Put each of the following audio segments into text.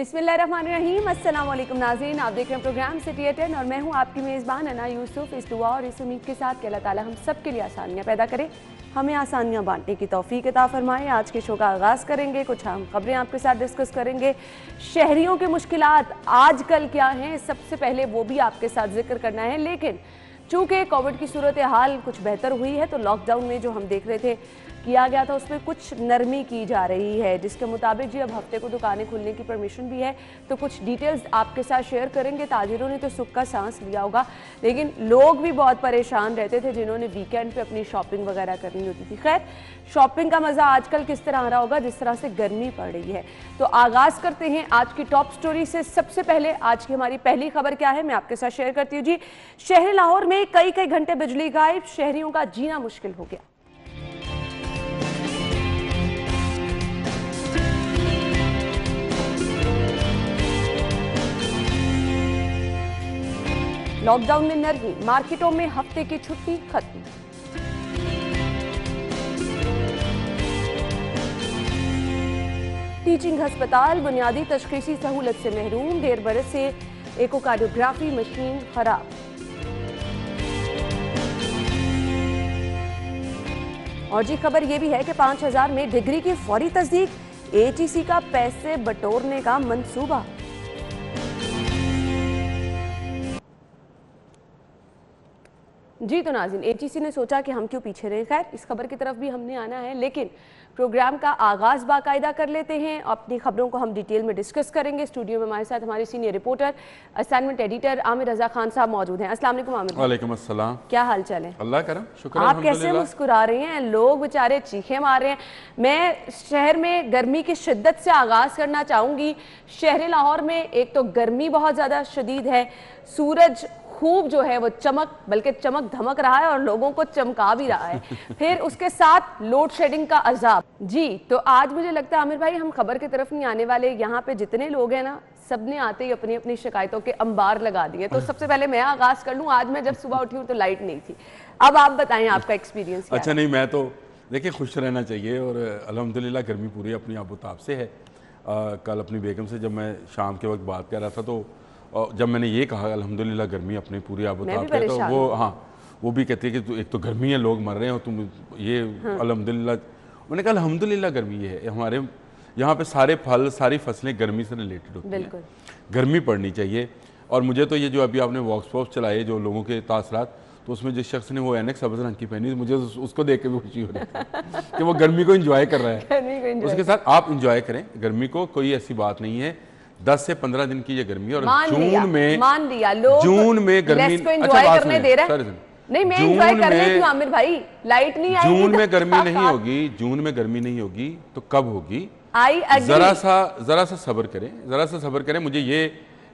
बिस्मिल्लाहिर्रहमानिर्रहीम, अस्सलाम वालेकुम नाज़रीन। आप देख रहे हैं प्रोग्राम सिटी एट 10 और मैं हूं आपकी मेज़बान अना यूसुफ। इस दुआ और इस उम्मीद के साथ कि अल्लाह ताला हम सब के लिए आसानियां पैदा करे, हमें आसानियां बांटने की तौफीक अता फरमाए। आज के शो का आगाज़ करेंगे, कुछ अहम खबरें आपके साथ डिस्कस करेंगे। शहरियों के मुश्किलात आजकल क्या हैं, सबसे पहले वो भी आपके साथ जिक्र करना है। लेकिन चूँकि कोविड की सूरत हाल कुछ बेहतर हुई है तो लॉकडाउन में जो हम देख रहे थे किया गया था उसमें कुछ नरमी की जा रही है, जिसके मुताबिक जी अब हफ्ते को दुकानें खुलने की परमिशन भी है। तो कुछ डिटेल्स आपके साथ शेयर करेंगे। ताजिरों ने तो सुख का सांस लिया होगा, लेकिन लोग भी बहुत परेशान रहते थे जिन्होंने वीकेंड पे अपनी शॉपिंग वगैरह करनी होती थी। खैर, शॉपिंग का मज़ा आजकल किस तरह आ रहा होगा जिस तरह से गर्मी पड़ रही है। तो आगाज़ करते हैं आज की टॉप स्टोरी से। सबसे पहले आज की हमारी पहली खबर क्या है मैं आपके साथ शेयर करती हूँ जी। शहर लाहौर में कई घंटे बिजली गायब, शहरियों का जीना मुश्किल हो गया। लॉकडाउन में नरमी, मार्केटों में हफ्ते की छुट्टी खत्म। टीचिंग अस्पताल बुनियादी तशखीसी सहूलत से महरूम, 1.5 बरस से एकोकार्डियोग्राफी मशीन खराब। और जी खबर यह भी है कि 5000 में डिग्री की फौरी तस्दीक, एटीसी का पैसे बटोरने का मंसूबा। जी तो नाज़रीन, एटीसी ने सोचा कि हम क्यों पीछे रहे। खैर, इस खबर की तरफ भी हमने आना है, लेकिन प्रोग्राम का आगाज़ बाकायदा कर लेते हैं। अपनी खबरों को हम डिटेल में डिस्कस करेंगे। स्टूडियो में हमारे साथ हमारे senior reporter, assignment editor Amir Raza Khan साहब मौजूद हैं। अस्सलाम वालेकुम आमिर। वालेकुम अस्सलाम। क्या हाल चाल है? अल्लाह करम, शुक्र। आप कैसे मुस्कुरा रहे हैं? लोग बेचारे चीखें मार रहे हैं। मैं शहर में गर्मी की शिद्दत से आगाज़ करना चाहूँगी। शहर लाहौर में एक तो गर्मी बहुत ज़्यादा शदीद है, सूरज खूब जो है वो बल्कि चमक धमक रहा है और लोगों को चमका भी रहा है। फिर उसके साथ लोड शेडिंग का अजाब। जी तो आज मुझे लगता है आमिर भाई हम खबर की तरफ नहीं आने वाले। यहाँ पे जितने लोग हैं ना, सबने आते ही अपनी अपनी शिकायतों के अंबार लगा दिए। तो सबसे पहले मैं आगाज कर लूँ। आज मैं जब सुबह उठी हूँ तो लाइट नहीं थी। अब आप बताएं आपका एक्सपीरियंस। अच्छा, नहीं मैं तो देखिए खुश रहना चाहिए और अल्हम्दुलिल्लाह गर्मी पूरी अपनी आबोताब से है। कल अपनी बेगम से जब मैं शाम के वक्त बात कर रहा था तो जब मैंने ये कहा अल्हम्दुलिल्लाह गर्मी अपनी पूरी आबोताब है, तो वो भी कहती है कि एक तो गर्मी है, लोग मर रहे हैं और तुम ये अल्हम्दुलिल्लाह। मैंने कहा अल्हम्दुलिल्लाह गर्मी है। हमारे यहाँ पे सारे फल सारी फसलें गर्मी से रिलेटेड होती हैं, गर्मी पड़नी चाहिए। और मुझे तो ये जो अभी आपने वर्कशॉप चलाए जो लोगों के तासरात, तो उसमें जिस शख्स ने वो एनेक सब्ज़ रंग की पहनी, मुझे उसको देख के भी खुशी हो रही है कि वो गर्मी को एंजॉय कर रहा है। उसके साथ आप इंजॉय करें गर्मी को, कोई ऐसी बात नहीं है। 10 से 15 दिन की ये गर्मी है और मान लिया लोग जून में गर्मी करने दे रहे हैं। नहीं, मैं एंजॉय कर रही हूं आमिर भाई। लाइट नहीं आएगी, जून में गर्मी नहीं होगी। जून में गर्मी नहीं होगी तो कब होगी? जरा सा सब्र करें, जरा सा सब्र करें। मुझे ये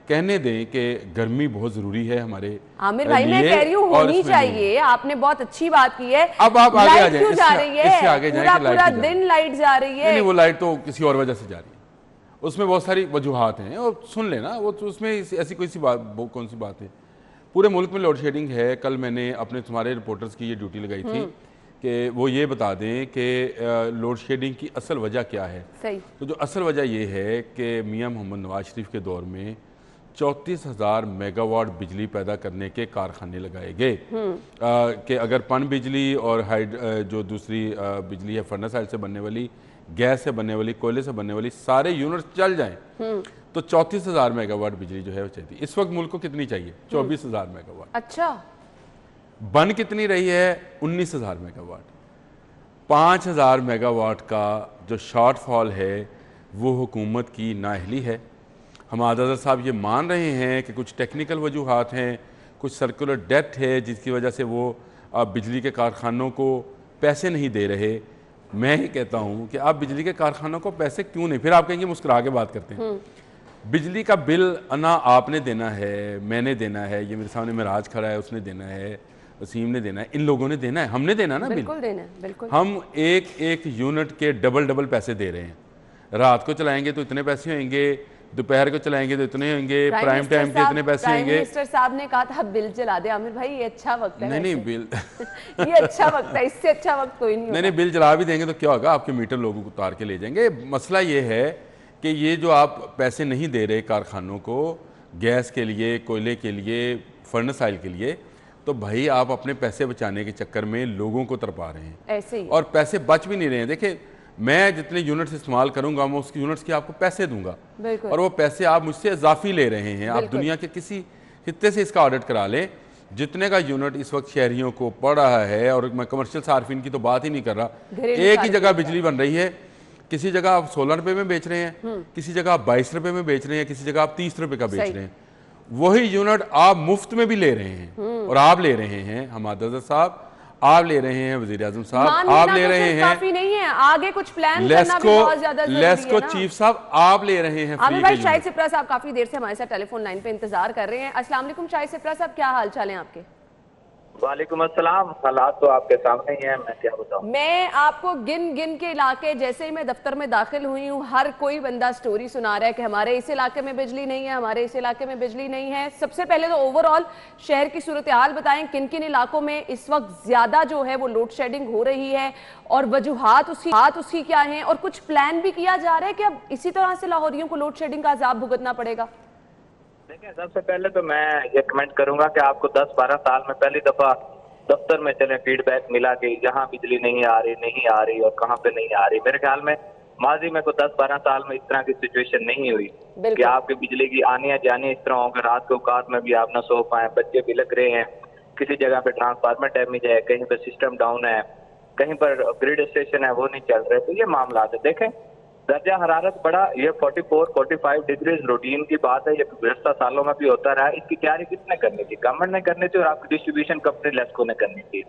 कहने दें कि गर्मी बहुत जरूरी है हमारे आमिर भाई। मैं कह रही हूँ होनी चाहिए। आपने बहुत अच्छी बात की है। अब आप आगे आ जाएं, जा रही है इससे आगे पूरा दिन लाइट जा रही है। नहीं, वो लाइट तो किसी और वजह से जा रही है, उसमें बहुत सारी वजूहात हैं और सुन लेना वो तो उसमें ऐसी कोई सी बात, वो कौन सी बात है। पूरे मुल्क में लोड शेडिंग है। कल मैंने अपने तुम्हारे रिपोर्टर्स की ये ड्यूटी लगाई थी कि वो ये बता दें कि लोड शेडिंग की असल वजह क्या है। सही। तो जो असल वजह ये है कि मियां मोहम्मद नवाज शरीफ के दौर में 34,000 मेगावाट बिजली पैदा करने के कारखाने लगाए गए कि अगर पन बिजली और जो दूसरी बिजली है फर्नेस साइड से बनने वाली, गैस से बनने वाली, कोयले से बनने वाली, सारे यूनिट चल जाएं तो 34,000 मेगावाट बिजली जो है वो चाहिए। इस वक्त मुल्क को कितनी चाहिए? 24,000 मेगावाट। अच्छा, बन कितनी रही है? 19,000 मेगावाट। 5,000 मेगावाट का जो शॉर्टफॉल है वो हुकूमत की नाअहली है। हम आज़ाद साहब ये मान रहे हैं कि कुछ टेक्निकल वजूहात हैं, कुछ सर्कुलर डेप्थ है जिसकी वजह से वो बिजली के कारखानों को पैसे नहीं दे रहे। मैं ही कहता हूँ कि आप बिजली के कारखानों को पैसे क्यों नहीं, फिर आप कहेंगे मुस्कुरा के बात करते हैं। बिजली का बिल ना आपने देना है, मैंने देना है, ये मेरे सामने मेराज खड़ा है उसने देना है, वसीम ने देना है, इन लोगों ने देना है, हमने देना ना बिल। देना बिल्कुल। हम एक यूनिट के डबल पैसे दे रहे हैं। रात को चलाएंगे तो इतने पैसे होंगे, दोपहर को चलाएंगे तो इतने होंगे, प्राइम टाइम के इतने पैसे होंगे। मिनिस्टर साहब ने कहा था बिल चला दे आमिर भाई, ये अच्छा वक्त है। नहीं बिल ये अच्छा वक्त है, इससे अच्छा वक्त कोई नहीं। नहीं बिल चला भी देंगे तो क्या होगा, आपके मीटर लोगों को उतार के ले जाएंगे। मसला ये है कि ये जो आप पैसे नहीं दे रहे कारखानों को गैस के लिए, कोयले के लिए, फर्नेस ऑयल के लिए, तो भाई आप अपने पैसे बचाने के चक्कर में लोगों को तरपा रहे हैं ऐसे ही। और पैसे बच भी नहीं रहे हैं। देखिए, मैं जितने यूनिट्स इस्तेमाल करूंगा मैं उसकी यूनिट्स के आपको पैसे दूंगा और वो पैसे आप मुझसे इजाफी ले रहे हैं। आप दुनिया के किसी हिस्से से इसका ऑडिट करा लें, जितने का यूनिट इस वक्त शहरियों को पड़ रहा है, और मैं कमर्शियल सार्फिन की तो बात ही नहीं कर रहा, एक ही जगह बिजली बन रही है, किसी जगह आप 16 रुपए में बेच रहे हैं, किसी जगह आप 22 रुपए में बेच रहे हैं, किसी जगह आप 30 रुपए का बेच रहे हैं। वही यूनिट आप मुफ्त में भी ले रहे हैं और आप ले रहे हैं हमाद अज़हर साहब, आप ले रहे हैं वज़ीर आज़म साहब, आप ले रहे हैं, काफी नहीं है, आगे कुछ प्लान करना भी बहुत ज्यादा जरूरी है ना। लेस्को चीफ साहब आप ले रहे हैं। आमिर भाई, शाहिद सिप्रा साहब काफी देर से हमारे साथ टेलीफोन लाइन पे इंतजार कर रहे हैं। अस्सलाम वालेकुम शाहिद सिप्रा साहब, क्या हाल चाल है आपके? वालेकुम अस्सलाम। हालात तो आपके सामने ही है, मैं क्या बताऊं। मैं आपको गिन गिन के इलाके, जैसे ही मैं दफ्तर में दाखिल हुई हूँ, हर कोई बंदा स्टोरी सुना रहा है कि हमारे इस इलाके में बिजली नहीं है, हमारे इस इलाके में बिजली नहीं है। सबसे पहले तो ओवरऑल शहर की सूरत हाल बताएं, किन किन इलाकों में इस वक्त ज्यादा जो है वो लोड शेडिंग हो रही है और वजूहात उसकी क्या है, और कुछ प्लान भी किया जा रहा है कि अब इसी तरह से लाहौरियों को लोड शेडिंग का अजाब भुगतना पड़ेगा? देखिए, सबसे पहले तो मैं ये कमेंट करूंगा कि आपको 10-12 साल में पहली दफा दफ्तर में चले फीडबैक मिला कि यहाँ बिजली नहीं आ रही और कहाँ पे नहीं आ रही। मेरे ख्याल में माजी में को 10-12 साल में इस तरह की सिचुएशन नहीं हुई कि आपकी बिजली की आने या जाने इस तरह होकर रात को औकात में भी आप ना सो पाए, बच्चे भी लग रहे हैं, किसी जगह पे ट्रांसफार्मर डैमेज है, कहीं पे सिस्टम डाउन है, कहीं पर ग्रिड स्टेशन है वो नहीं चल रहे। तो ये मामला है। देखें, दर्जा हरारत बड़ा, ये 44-45 डिग्री रूटीन की बात है, ये गुज़श्ता सालों में भी होता रहा है। इसकी तैयारी किसने करनी थी? गवर्नमेंट ने करनी थी और आपकी डिस्ट्रीब्यूशन कंपनी लेस्को ने करनी थी।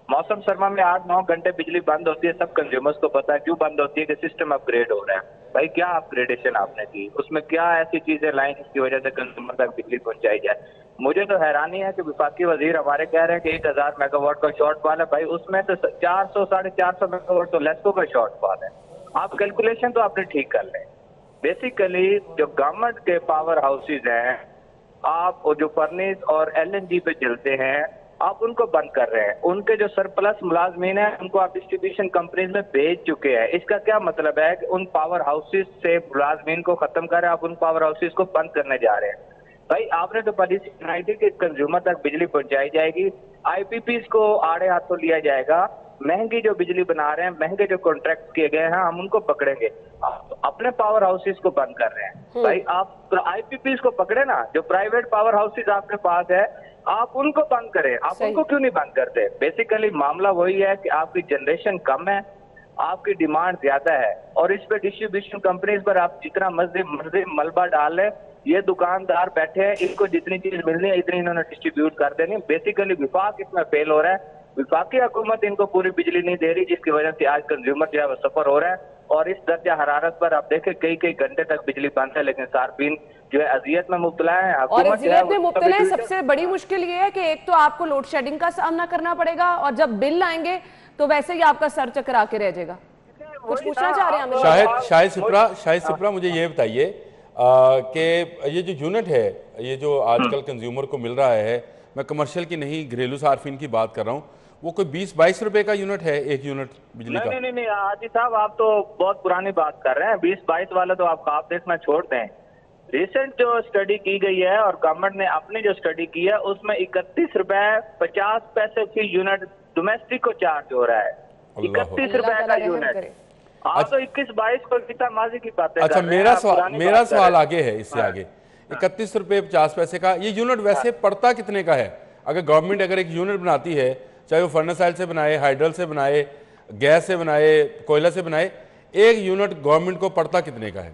मौसम सरमा में 8-9 घंटे बिजली बंद होती है, सब कंज्यूमर्स को पता है क्यों बंद होती है, कि सिस्टम अपग्रेड हो रहा है। भाई क्या अपग्रेडेशन आपने की, उसमें क्या ऐसी चीजें लाई जिसकी वजह से कंज्यूमर तक बिजली पहुंचाई जाए? मुझे तो हैरानी है कि विफाकी वजीर हमारे कह रहे हैं कि 1000 मेगावाट का शॉर्टफॉल है। भाई उसमें तो 400-450 मेगावाट तो लेस्को का शॉर्टफॉल है। आप कैलकुलेशन तो आपने ठीक कर लें। बेसिकली जो गवर्नमेंट के पावर हाउसेज हैं, आप जो फर्नेस और एलएनजी पे चलते हैं, आप उनको बंद कर रहे हैं। उनके जो सरप्लस मुलाजमीन है उनको आप डिस्ट्रीब्यूशन कंपनीज में भेज चुके हैं। इसका क्या मतलब है कि उन पावर हाउसेज से मुलाजमीन को खत्म कर रहे हैं, आप उन पावर हाउसेज को बंद करने जा रहे हैं। भाई आपने तो पॉलिसी बनाई थी कि कंज्यूमर तक बिजली पहुंचाई जाएगी, आईपीपीज को आड़े हाथों लिया जाएगा, महंगी जो बिजली बना रहे हैं, महंगे जो कॉन्ट्रैक्ट किए गए हैं, हम उनको पकड़ेंगे। आप अपने पावर हाउसेज को बंद कर रहे हैं। भाई आप आईपीपीज को पकड़े ना, जो प्राइवेट पावर हाउसेज आपके पास है आप उनको बंद करें। आप उनको क्यों नहीं बंद करते? बेसिकली मामला वही है कि आपकी जनरेशन कम है, आपकी डिमांड ज्यादा है, और इस पे डिस्ट्रीब्यूशन कंपनीज पर आप जितना मर्जी मलबा डाल लें, ये दुकानदार बैठे हैं, इनको जितनी चीज मिलनी है इतनी इन्होंने डिस्ट्रीब्यूट कर देनी। बेसिकली विफाक इसमें फेल हो रहा है। विफाकी हुकूमत इनको पूरी बिजली नहीं दे रही, जिसकी वजह से आज कंज्यूमर जो है वो सफर हो रहा है। और इस दर्जा हरारत पर आप देखें कई घंटे तक बिजली बंद है, लेकिन सार्फिन जो है अजियत में मुब्तला है। और अजियत में मुब्तला है। सबसे बड़ी मुश्किल ये है कि एक तो आपको लोड शेडिंग का सामना करना पड़ेगा, और जब बिल आएंगे तो वैसे ही आपका सर चकरा के रह जाएगा। कुछ पूछना चाह रहे हैं शाहिद सिप्रा, मुझे ये बताइए कि ये जो यूनिट है, ये जो आजकल कंज्यूमर को मिल रहा है, मैं कमर्शियल की नहीं घरेलू सार्फिन की बात कर रहा हूँ, वो कोई 20-22 रुपए का यूनिट है, एक यूनिट बिजली का? नहीं आदि साहब, आप तो बहुत पुरानी बात कर रहे हैं। 20-22 वाला तो आप ख्वाब देखना छोड़ दें। रिसेंट जो स्टडी की गई है और गवर्नमेंट ने अपनी जो स्टडी की है, उसमें 31 रुपए 50 पैसे की यूनिट डोमेस्टिक को चार्ज हो रहा है। 31 रुपए का यूनिट। आप तो 21-22 को कितना माजी की बात है। अच्छा, मेरा सवाल आगे है, इससे आगे 31 रुपए 50 पैसे का ये यूनिट वैसे पड़ता कितने का है? अगर गवर्नमेंट अगर एक यूनिट बनाती है, चाहे वो फर्नेस ऑयल से बनाए, हाइड्रल से बनाए, गैस से बनाए, कोयला से बनाए, एक यूनिट गवर्नमेंट को पड़ता कितने का है?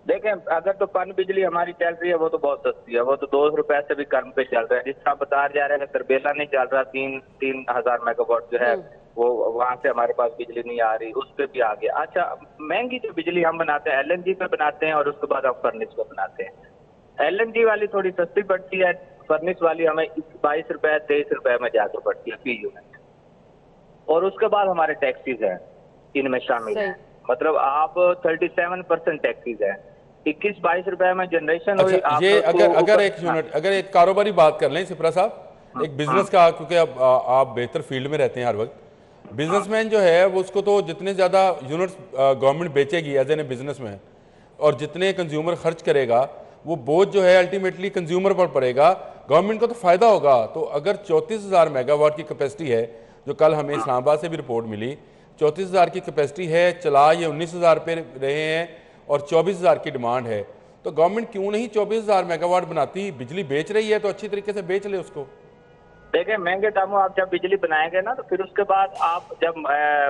देखें, अगर तो पन बिजली हमारी चल रही है वो तो बहुत सस्ती है, वो तो 2 रुपए से भी कम पे चल रहा है। जिस तरह बता जा रहे हैं तरबेला नहीं चल रहा, 3,000 मेगावाट जो है वो वहां से हमारे पास बिजली नहीं आ रही, उस पर भी आ गया। अच्छा, महंगी जो बिजली हम बनाते हैं एलएनजी पे बनाते हैं, और उसके बाद हम फर्नेस पे बनाते हैं। एलएनजी वाली थोड़ी सस्ती पड़ती है, फर्नेस वाली हमें 22 रुपए 23 रुपए में जाकर पड़ती है फी यूनिट, और उसके बाद हमारे टैक्सीज हैं इनमें शामिल है। मतलब आप 37% टैक्सीज है। 21-22 रुपए में जनरेशन हुई। ये अगर एक यूनिट, अगर एक कारोबारी बात कर लें सिप्रा साहब, एक बिजनेस का, क्योंकि अब आप बेहतर फील्ड में रहते हैं हर वक्त, बिजनेसमैन जो है वो उसको तो जितने ज्यादा यूनिट्स गवर्नमेंट बेचेगी एज एन ए बिजनेसमैन, और जितने कंज्यूमर खर्च करेगा वो बोझ जो है अल्टीमेटली कंज्यूमर पर पड़ेगा, गवर्नमेंट को तो फ़ायदा होगा। तो अगर 34,000 मेगावाट की कैपेसिटी है, जो कल हमें इस्लामाबाद से भी रिपोर्ट मिली, 34,000 की कैपेसिटी है, चला ये 19,000 पे रहे हैं और 24,000 की डिमांड है, तो गवर्नमेंट क्यों नहीं 24,000 मेगावाट बनाती? बिजली बेच रही है तो अच्छी तरीके से बेच ले उसको। देखिए महंगे दामों आप जब बिजली बनाएंगे ना, तो फिर उसके बाद आप जब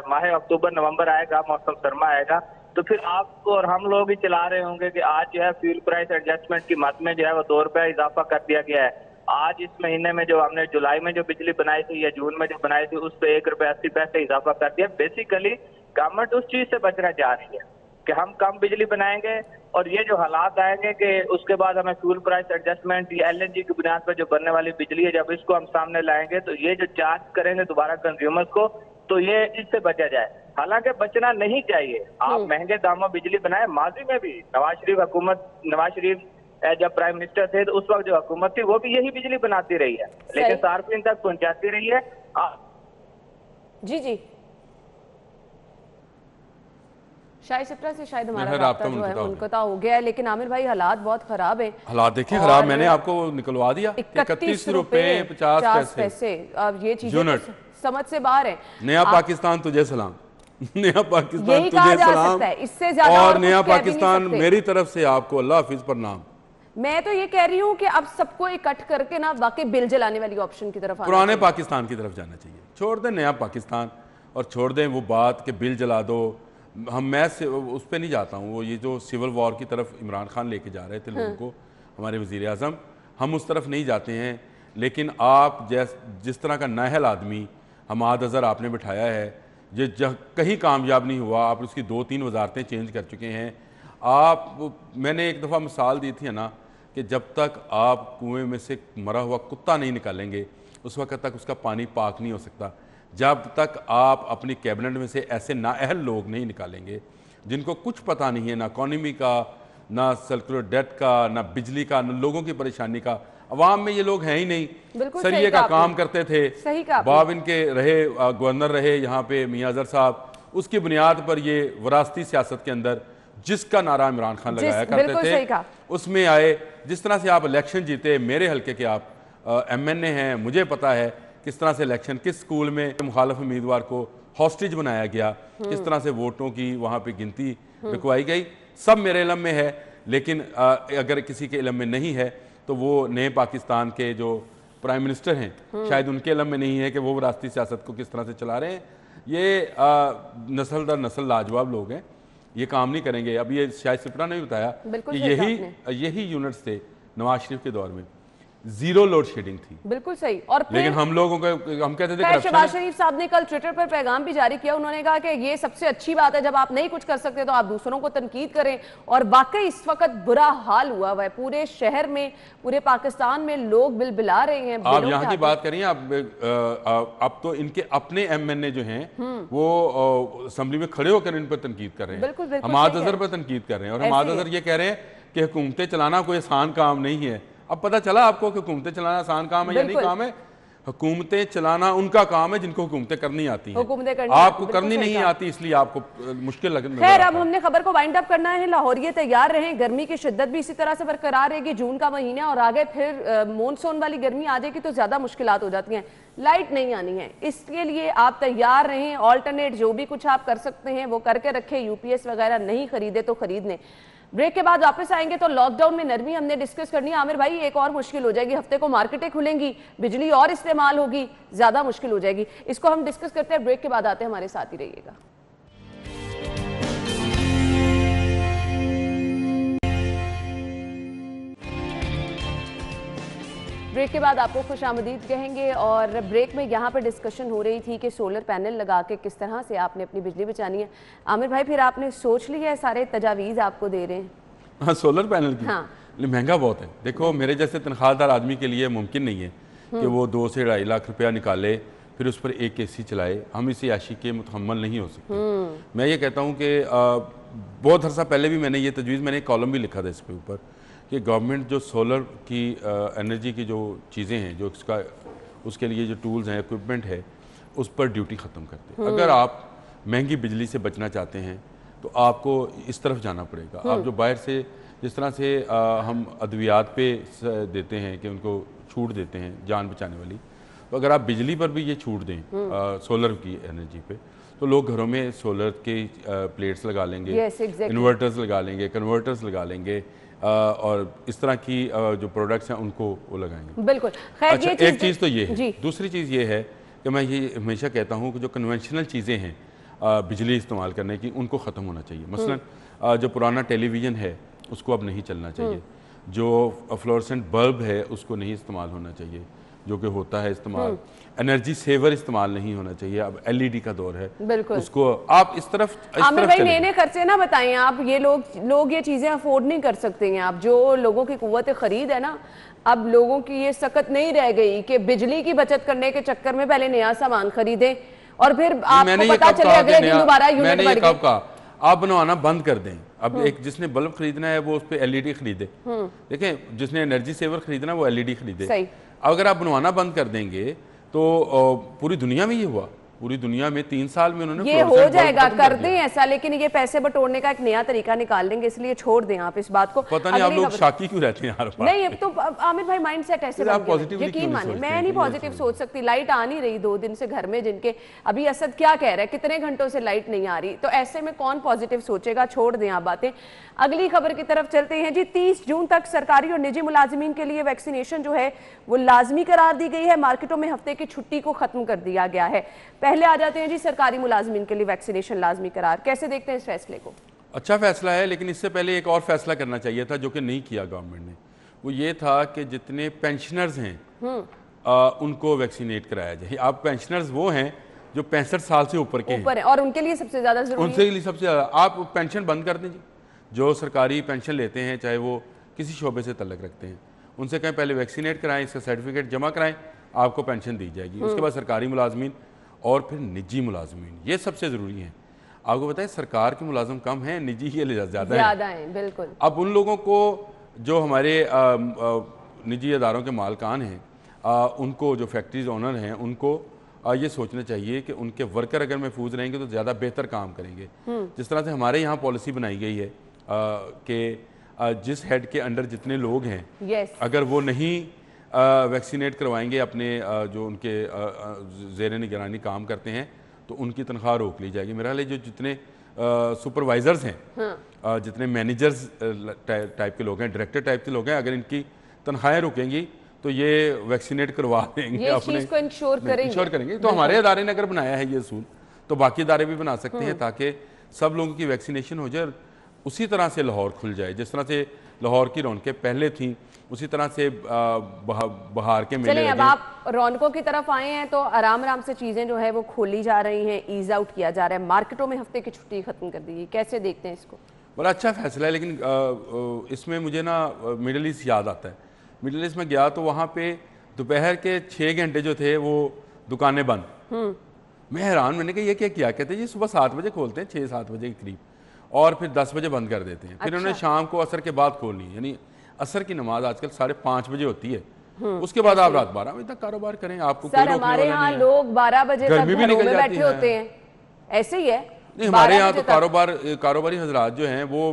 माह अक्टूबर नवंबर आएगा, मौसम सरमा आएगा, तो फिर आपको और हम लोग ही चला रहे होंगे कि आज जो है फ्यूल प्राइस एडजस्टमेंट की मद में जो है वो 2 रुपये इजाफा कर दिया गया है। आज इस महीने में जो हमने जुलाई में जो बिजली बनाई थी या जून में जो बनाई थी, उस पर 1 रुपये 80 पैसे इजाफा कर दिया। बेसिकली गवर्नमेंट उस चीज से बचना चाह रही है कि हम कम बिजली बनाएंगे और ये जो हालात आएंगे कि उसके बाद हमें फ्यूल प्राइस एडजस्टमेंट या एलएनजी की बुनियाद पर जो बनने वाली बिजली है, जब इसको हम सामने लाएंगे तो ये जो चार्ज करेंगे दोबारा कंज्यूमर्स को, तो ये इससे बचा जाए। हालांकि बचना नहीं चाहिए। आप महंगे दामों बिजली बनाए। माजी में भी नवाज शरीफ जब प्राइम मिनिस्टर थे तो उस वक्त जो हुकूमत थी वो भी यही बिजली बनाती रही है, लेकिन सार्वजनिक तक पहुंचाती रही है। जी जी, शायद सिप्रा से शायद हमारा राब्ता जो है मुनक़ता हो गया है, लेकिन आमिर भाई हालात बहुत खराब है। हालात देखिए खराब, मैंने आपको निकलवा दिया 31 रुपए 50 पैसे। अब ये चीजें समझ से बाहर है। नया पाकिस्तान तुझे सलाम, नया पाकिस्तान तुझे सलाम, इससे ज्यादा और नया पाकिस्तान मेरी तरफ से आपको अल्लाह हाफिज पर नाम। मैं तो ये कह रही हूँ कि अब सबको इकट्ठ करके ना बाकी बिल जलाने वाली ऑप्शन की तरफ, पुराने पाकिस्तान की तरफ जाना चाहिए। छोड़ दें नया पाकिस्तान और छोड़ दें वो बात कि बिल जला दो। मैं उस पर नहीं जाता हूँ। वो ये जो सिविल वॉर की तरफ इमरान खान लेके जा रहे थे लोगों को, हमारे वज़ीर आज़म, हम उस तरफ नहीं जाते हैं। लेकिन आप जिस तरह का नाहल आदमी हमाद अज़हर आपने बिठाया है, जो कहीं कामयाब नहीं हुआ, आप उसकी 2-3 वजारतें चेंज कर चुके हैं। मैंने एक दफ़ा मिसाल दी थी ना कि जब तक आप कुएं में से मरा हुआ कुत्ता नहीं निकालेंगे उस वक्त तक उसका पानी पाक नहीं हो सकता। जब तक आप अपनी कैबिनेट में से ऐसे नाअहल लोग नहीं निकालेंगे जिनको कुछ पता नहीं है, ना इकॉनमी का, ना सर्कुलर डेट का, ना बिजली का, ना लोगों की परेशानी का। अवाम में ये लोग हैं ही नहीं। सरिये का काम करते थे, बाब इनके रहे, गवर्नर रहे यहाँ पे मियां अजहर साहब, उसकी बुनियाद पर ये वरासती सियासत के अंदर जिसका नारा इमरान खान लगाया करते थे उसमें आए। जिस तरह से आप इलेक्शन जीते, मेरे हल्के के आप MNA हैं, मुझे पता है किस तरह से इलेक्शन, किस स्कूल में मुखालिफ उम्मीदवार को हॉस्टेज बनाया गया, किस तरह से वोटों की वहाँ पे गिनती रुकवाई गई, सब मेरे इल्म में है। लेकिन अगर किसी के इल्म में नहीं है तो वो नए पाकिस्तान के जो प्राइम मिनिस्टर हैं शायद उनके इल्म में नहीं है कि वो विरासती सियासत को किस तरह से चला रहे हैं। ये नस्ल दर नस्ल लाजवाब लोग हैं, ये काम नहीं करेंगे। अब ये शायद सिप्रा ने भी बताया कि यही यूनिट्स थे नवाज शरीफ के दौर में, जीरो लोड शेडिंग थी। बिल्कुल सही। और लेकिन हम लोगों को हम कहते थे। शहबाज शरीफ साहब ने कल ट्विटर पर पैगाम भी जारी किया। उन्होंने कहा कि ये सबसे अच्छी बात है, जब आप नहीं कुछ कर सकते तो आप दूसरों को तनकीद करें। और वाकई इस वक्त बुरा हाल हुआ है पूरे शहर में, पूरे पाकिस्तान में लोग बिलबिला रहे हैं। आप यहाँ की बात करिए, अब तो इनके अपने MNA जो हैं वो असेंबली में खड़े होकर इन पर तनकीद कर रहे हैं, हमाद अजहर पर तनकीद कर रहे हैं। और हमाद अजहर ये कह रहे हैं कि हुकूमतें चलाना कोई आसान काम नहीं है। अब पता चला आपको कि हुकूमतें चलाना आसान काम है या नहीं काम है। हुकूमतें चलाना उनका काम है जिनको हुकूमतें करनी आती हैं। आपको करनी नहीं आती, इसलिए आपको मुश्किल लग रहा है। खैर, अब हमने खबर को वाइंड अप करना है। लाहौरिये तैयार रहें, गर्मी की शिद्दत भी इसी तरह से बरकरार रहेगी। जून का महीना और आगे फिर मानसून वाली गर्मी आ जाएगी तो ज्यादा मुश्किलात हो जाती हैं। लाइट नहीं आनी है, इसके लिए आप तैयार रहें। ऑल्टरनेट जो भी कुछ आप कर सकते हैं वो करके रखें। UPS वगैरह नहीं खरीदे तो खरीद लें। ब्रेक के बाद वापस आएंगे तो लॉकडाउन में नरमी हमने डिस्कस करनी है। आमिर भाई, एक और मुश्किल हो जाएगी, हफ्ते को मार्केटें खुलेंगी, बिजली और इस्तेमाल होगी, ज्यादा मुश्किल हो जाएगी। इसको हम डिस्कस करते हैं, ब्रेक के बाद आते हैं, हमारे साथ ही रहिएगा। ब्रेक के बाद आपको खुशामदीद कहेंगे। और ब्रेक में यहाँ पर डिस्कशन हो रही थी कि सोलर पैनल लगा के किस तरह से आपने अपनी बिजली बचानी है। आमिर भाई, फिर आपने सोच लिया है, सारे तजावीज़ आपको दे रहे हैं? हाँ, सोलर पैनल की। हाँ, महंगा बहुत है। देखो, मेरे जैसे तनख्वाहदार आदमी के लिए मुमकिन नहीं है कि वो 2 से 2.5 लाख रुपया निकाले फिर उस पर एक AC चलाए। हम इसी आशी के मुतहम्मल नहीं हो सकते। मैं ये कहता हूँ कि बहुत अरसा पहले भी मैंने ये तजवीज़, मैंने एक कॉलम भी लिखा था इस पे ऊपर कि गवर्नमेंट जो सोलर की एनर्जी की जो चीज़ें हैं, जो उसके लिए जो टूल्स हैं, इक्विपमेंट है, उस पर ड्यूटी ख़त्म करते हैं। अगर आप महंगी बिजली से बचना चाहते हैं तो आपको इस तरफ जाना पड़ेगा। आप जो बाहर से जिस तरह से हम अद्वियात पे देते हैं कि उनको छूट देते हैं जान बचाने वाली, तो अगर आप बिजली पर भी ये छूट दें सोलर की एनर्जी पे, तो लोग घरों में सोलर के प्लेट्स लगा लेंगे, इन्वर्टर्स लगा लेंगे, कन्वर्टर्स लगा लेंगे, और इस तरह की जो प्रोडक्ट्स हैं उनको वो लगाएंगे। बिल्कुल। खैर, अच्छा, एक चीज़ तो ये है। जी। दूसरी चीज़ ये है कि मैं ये हमेशा कहता हूँ कि जो कन्वेंशनल चीज़ें हैं बिजली इस्तेमाल करने की, उनको ख़त्म होना चाहिए। मसलन जो पुराना टेलीविज़न है उसको अब नहीं चलना चाहिए, जो फ्लोरेसेंट बल्ब है उसको नहीं इस्तेमाल होना चाहिए, जो कि होता है इस्तेमाल। एनर्जी सेवर इस्तेमाल नहीं होना चाहिए, अब एलईडी का दौर है, बिल्कुल। उसको आप इस तरफ आमिर भाई नए खर्चे ना बताएं आप, ये लोग ये चीजें अफोर्ड नहीं कर सकते हैं। आप जो लोगों की कुव्वत खरीद है ना, अब लोगों की ये सकत नहीं रह गई कि बिजली की बचत करने के चक्कर में पहले नया सामान खरीदें और फिर आपको पता चले अगले दिन दोबारा यूनिट बढ़ गई। आप बनवाना बंद कर दें। अब एक जिसने बल्ब खरीदना है वो उस पर एलईडी खरीदे, देखें, जिसने एनर्जी सेवर खरीदना है वो एलईडी खरीदे। अगर आप बनवाना बंद कर देंगे तो पूरी दुनिया में ये हुआ, पूरी दुनिया में 3 साल में उन्होंने ये हो जाएगा, कर दें ऐसा, लेकिन ये पैसे बटोरने का एक नया तरीका निकाल देंगे, इसलिए छोड़ दें आप इस बात को। पता नहीं आप लोग शाकी क्यों रहते हैं हर बार। नहीं, अब तो आमिर भाई माइंडसेट ऐसे बन गया, यकीन मानिए मैं नहीं पॉजिटिव सोच सकती। लाइट आ नहीं रही 2 दिन से घर में, जिनके अभी असद क्या कह रहा है कितने घंटों से लाइट नहीं आ रही, तो ऐसे में कौन पॉजिटिव सोचेगा। छोड़ दें आप बातें, अगली खबर की तरफ चलते हैं जी। 30 जून तक सरकारी और निजी मुलाजिमीन के लिए वैक्सीनेशन जो है वो लाजमी करार दी गई है। मार्केटों में हफ्ते की छुट्टी को खत्म कर दिया गया है। पहले आ जाते हैं जी सरकारी मुलाजिमीन के लिए वैक्सीनेशन लाजमी करार, कैसे देखते हैं इस फैसले को? अच्छा फैसला है, लेकिन इससे पहले एक और फैसला करना चाहिए था जो कि नहीं किया गवर्नमेंट ने। वो ये था कि जितने पेंशनर्स हैं उनको वैक्सीनेट कराया जाए। अब पेंशनर्स वो हैं जो 65 साल से ऊपर के हैं और उनके लिए सबसे ज्यादा जरूरी है। उनके लिए सबसे ज्यादा आप पेंशन बंद कर दें जी। जो सरकारी पेंशन लेते हैं, चाहे वो किसी शोबे से तल्लक रखते हैं, उनसे कहें पहले वैक्सीनेट कराएं, इसका सर्टिफिकेट जमा कराएं, आपको पेंशन दी जाएगी। उसके बाद सरकारी मुलाजमीन और फिर निजी मुलाजमीन, ये सबसे ज़रूरी है। आपको बताएं सरकार के मुलाजम कम हैं, निजी के लिए ज़्यादा हैं। बिल्कुल। अब उन लोगों को जो हमारे निजी अदारों के मालकान हैं, उनको जो फैक्ट्रीज ओनर हैं, उनको ये सोचना चाहिए कि उनके वर्कर अगर महफूज रहेंगे तो ज़्यादा बेहतर काम करेंगे। जिस तरह से हमारे यहाँ पॉलिसी बनाई गई है कि जिस हेड के अंडर जितने लोग हैं, अगर वो नहीं वैक्सीनेट करवाएंगे अपने जो उनके ज़ेर निगरानी काम करते हैं, तो उनकी तनख्वाह रोक ली जाएगी। मेरा ख्याल है जो जितने सुपरवाइजर्स हैं, जितने मैनेजर्स टाइप के लोग हैं, डायरेक्टर टाइप के लोग हैं, अगर इनकी तनख्वाहें रुकेंगी तो ये वैक्सीनेट करवा देंगे, ये अपने को इंश्योर करेंगे। तो हमारे अदारे ने अगर बनाया है ये असूल, तो बाकी अदारे भी बना सकते हैं ताकि सब लोगों की वैक्सीनेशन हो जाए। उसी तरह से लाहौर खुल जाए, जिस तरह से लाहौर की रौनकें पहले थी, उसी तरह से बहार के मेले। अब आप रौनकों की तरफ आए हैं तो आराम आराम से चीज़ें जो है वो खोली जा रही हैं, ईज आउट किया जा रहा है। मार्केटों में हफ्ते की छुट्टी खत्म कर दी गई, कैसे देखते हैं इसको? बड़ा अच्छा फैसला है, लेकिन इसमें मुझे ना मिडल ईस्ट याद आता है। मिडल ईस्ट में गया तो वहाँ पे दोपहर के 6 घंटे जो थे वो दुकानें बंद। मैं हैरान, मैंने कहा ये क्या किया? कहते जी सुबह 7 बजे खोलते हैं, 6-7 बजे के करीब, और फिर 10 बजे बंद कर देते हैं। फिर उन्होंने शाम को असर के बाद खोलनी, यानी असर की नमाज आजकल 5:30 बजे होती है। उसके बाद आप रात 12 बजे तक कारोबार करें, आपको सर हमारे यहाँ लोग 12 बजे तक घरों में बैठे होते हैं, ऐसे ही है। नहीं, हमारे यहाँ तो कारोबारी हजरात जो हैं वो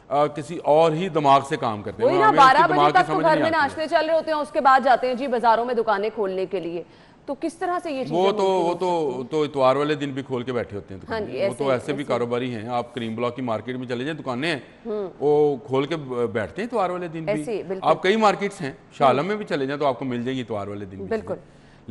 किसी और ही दिमाग से काम करते हैं। 12 बजे तक तो घर में नाश्ते चल रहे होते हैं, उसके बाद जाते हैं जी बाजारों में दुकानें खोलने के लिए। तो किस तरह से ये वो तो इतवार वाले दिन भी खोल के बैठे होते हैं। हाँ जी, वो तो ऐसे भी कारोबारी हैं। आप करीम ब्लॉक की मार्केट में चले जाएं, दुकानें हैं वो खोल के बैठते हैं इतवार वाले दिन भी। आप कई मार्केट्स हैं, शालम में भी चले जाएं तो आपको मिल जाएगी इतवार वाले दिन भी। बिल्कुल।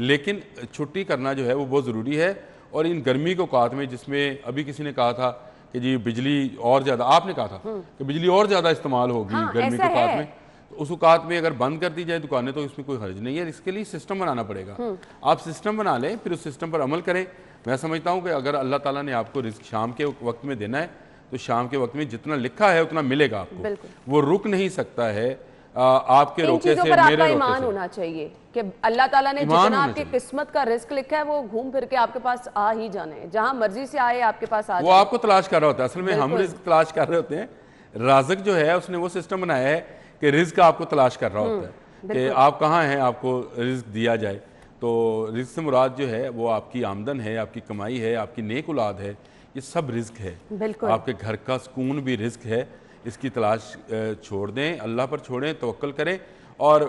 लेकिन छुट्टी करना जो है वो बहुत ज़रूरी है। और इन गर्मी के औकात में, जिसमें अभी किसी ने कहा था कि जी बिजली और ज़्यादा, आपने कहा था कि बिजली और ज़्यादा इस्तेमाल होगी गर्मी के औकात में, उस औकात में अगर बंद कर दी जाए दुकानें तो इसमें कोई हर्ज नहीं है। इसके लिए सिस्टम बनाना पड़ेगा। आप सिस्टम बना लें, फिर उस सिस्टम पर अमल करें। मैं समझता हूं कि अगर अल्लाह ताला ने आपको रिस्क शाम के वक्त में देना है तो शाम के वक्त में जितना लिखा है उतना मिलेगा आपको। वो रुक नहीं सकता है आपके रोके से, मेरे रोके ईमान होना चाहिए कि अल्लाह ताला ने जितना आपकी किस्मत का रिस्क लिखा है वो घूम फिर के आपके पास आ ही जाना है, जहां मर्जी से आए आपके पास आ। वो आपको तलाश कर रहा होता है, असल में हम रिस्क तलाश कर रहे होते हैं। राज़िक जो है उसने वो सिस्टम बनाया है कि रिस्क आपको तलाश कर रहा होता है कि आप कहाँ हैं, आपको रिस्क दिया जाए। तो रिस्क से मुराद जो है वो आपकी आमदन है, आपकी कमाई है, आपकी नेक औलाद है, ये सब रिस्क है। बिल्कुल। आपके घर का सुकून भी रिस्क है। इसकी तलाश छोड़ दें, अल्लाह पर छोड़ें, तवक्कल करें और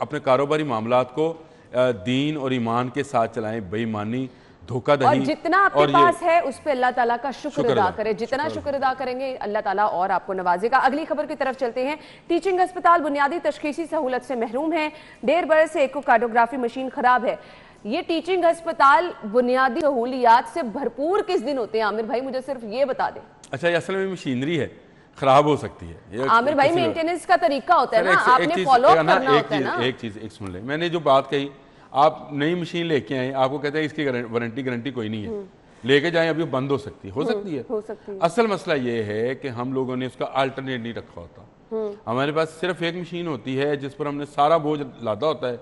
अपने कारोबारी मामलात को दीन और ईमान के साथ चलाएं। बेईमानी, धोखाधड़ी और जितना आपके पास है उस पे अल्लाह ताला का शुक्र अदा करें। जितना शुक्र अदा करेंगे अल्लाह ताला और आपको नवाजेगा। अगली खबर की तरफ चलते हैं। टीचिंग अस्पताल बुनियादी तशखीसी सहूलत से महरूम है। 1.5 बरस से इकोकार्डियोग्राफी मशीन खराब है। ये टीचिंग अस्पताल बुनियादी सहूलियात से भरपूर किस दिन होते हैं? आमिर भाई मुझे सिर्फ ये बता दें। अच्छा, ये असल में मशीनरी है, खराब हो सकती है। आमिर भाई मेंटेनेंस का तरीका होता है ना, आपने फॉलो अप करना होता है ना। एक चीज सुन ले, मैंने जो बात कही, आप नई मशीन लेके आए, आपको कहते हैं इसकी वारंटी गारंटी कोई नहीं है, लेके जाएं, अभी बंद हो सकती है, हो सकती है। असल मसला ये है कि हम लोगों ने उसका अल्टरनेट नहीं रखा होता। हमारे पास सिर्फ एक मशीन होती है जिस पर हमने सारा बोझ लादा होता है,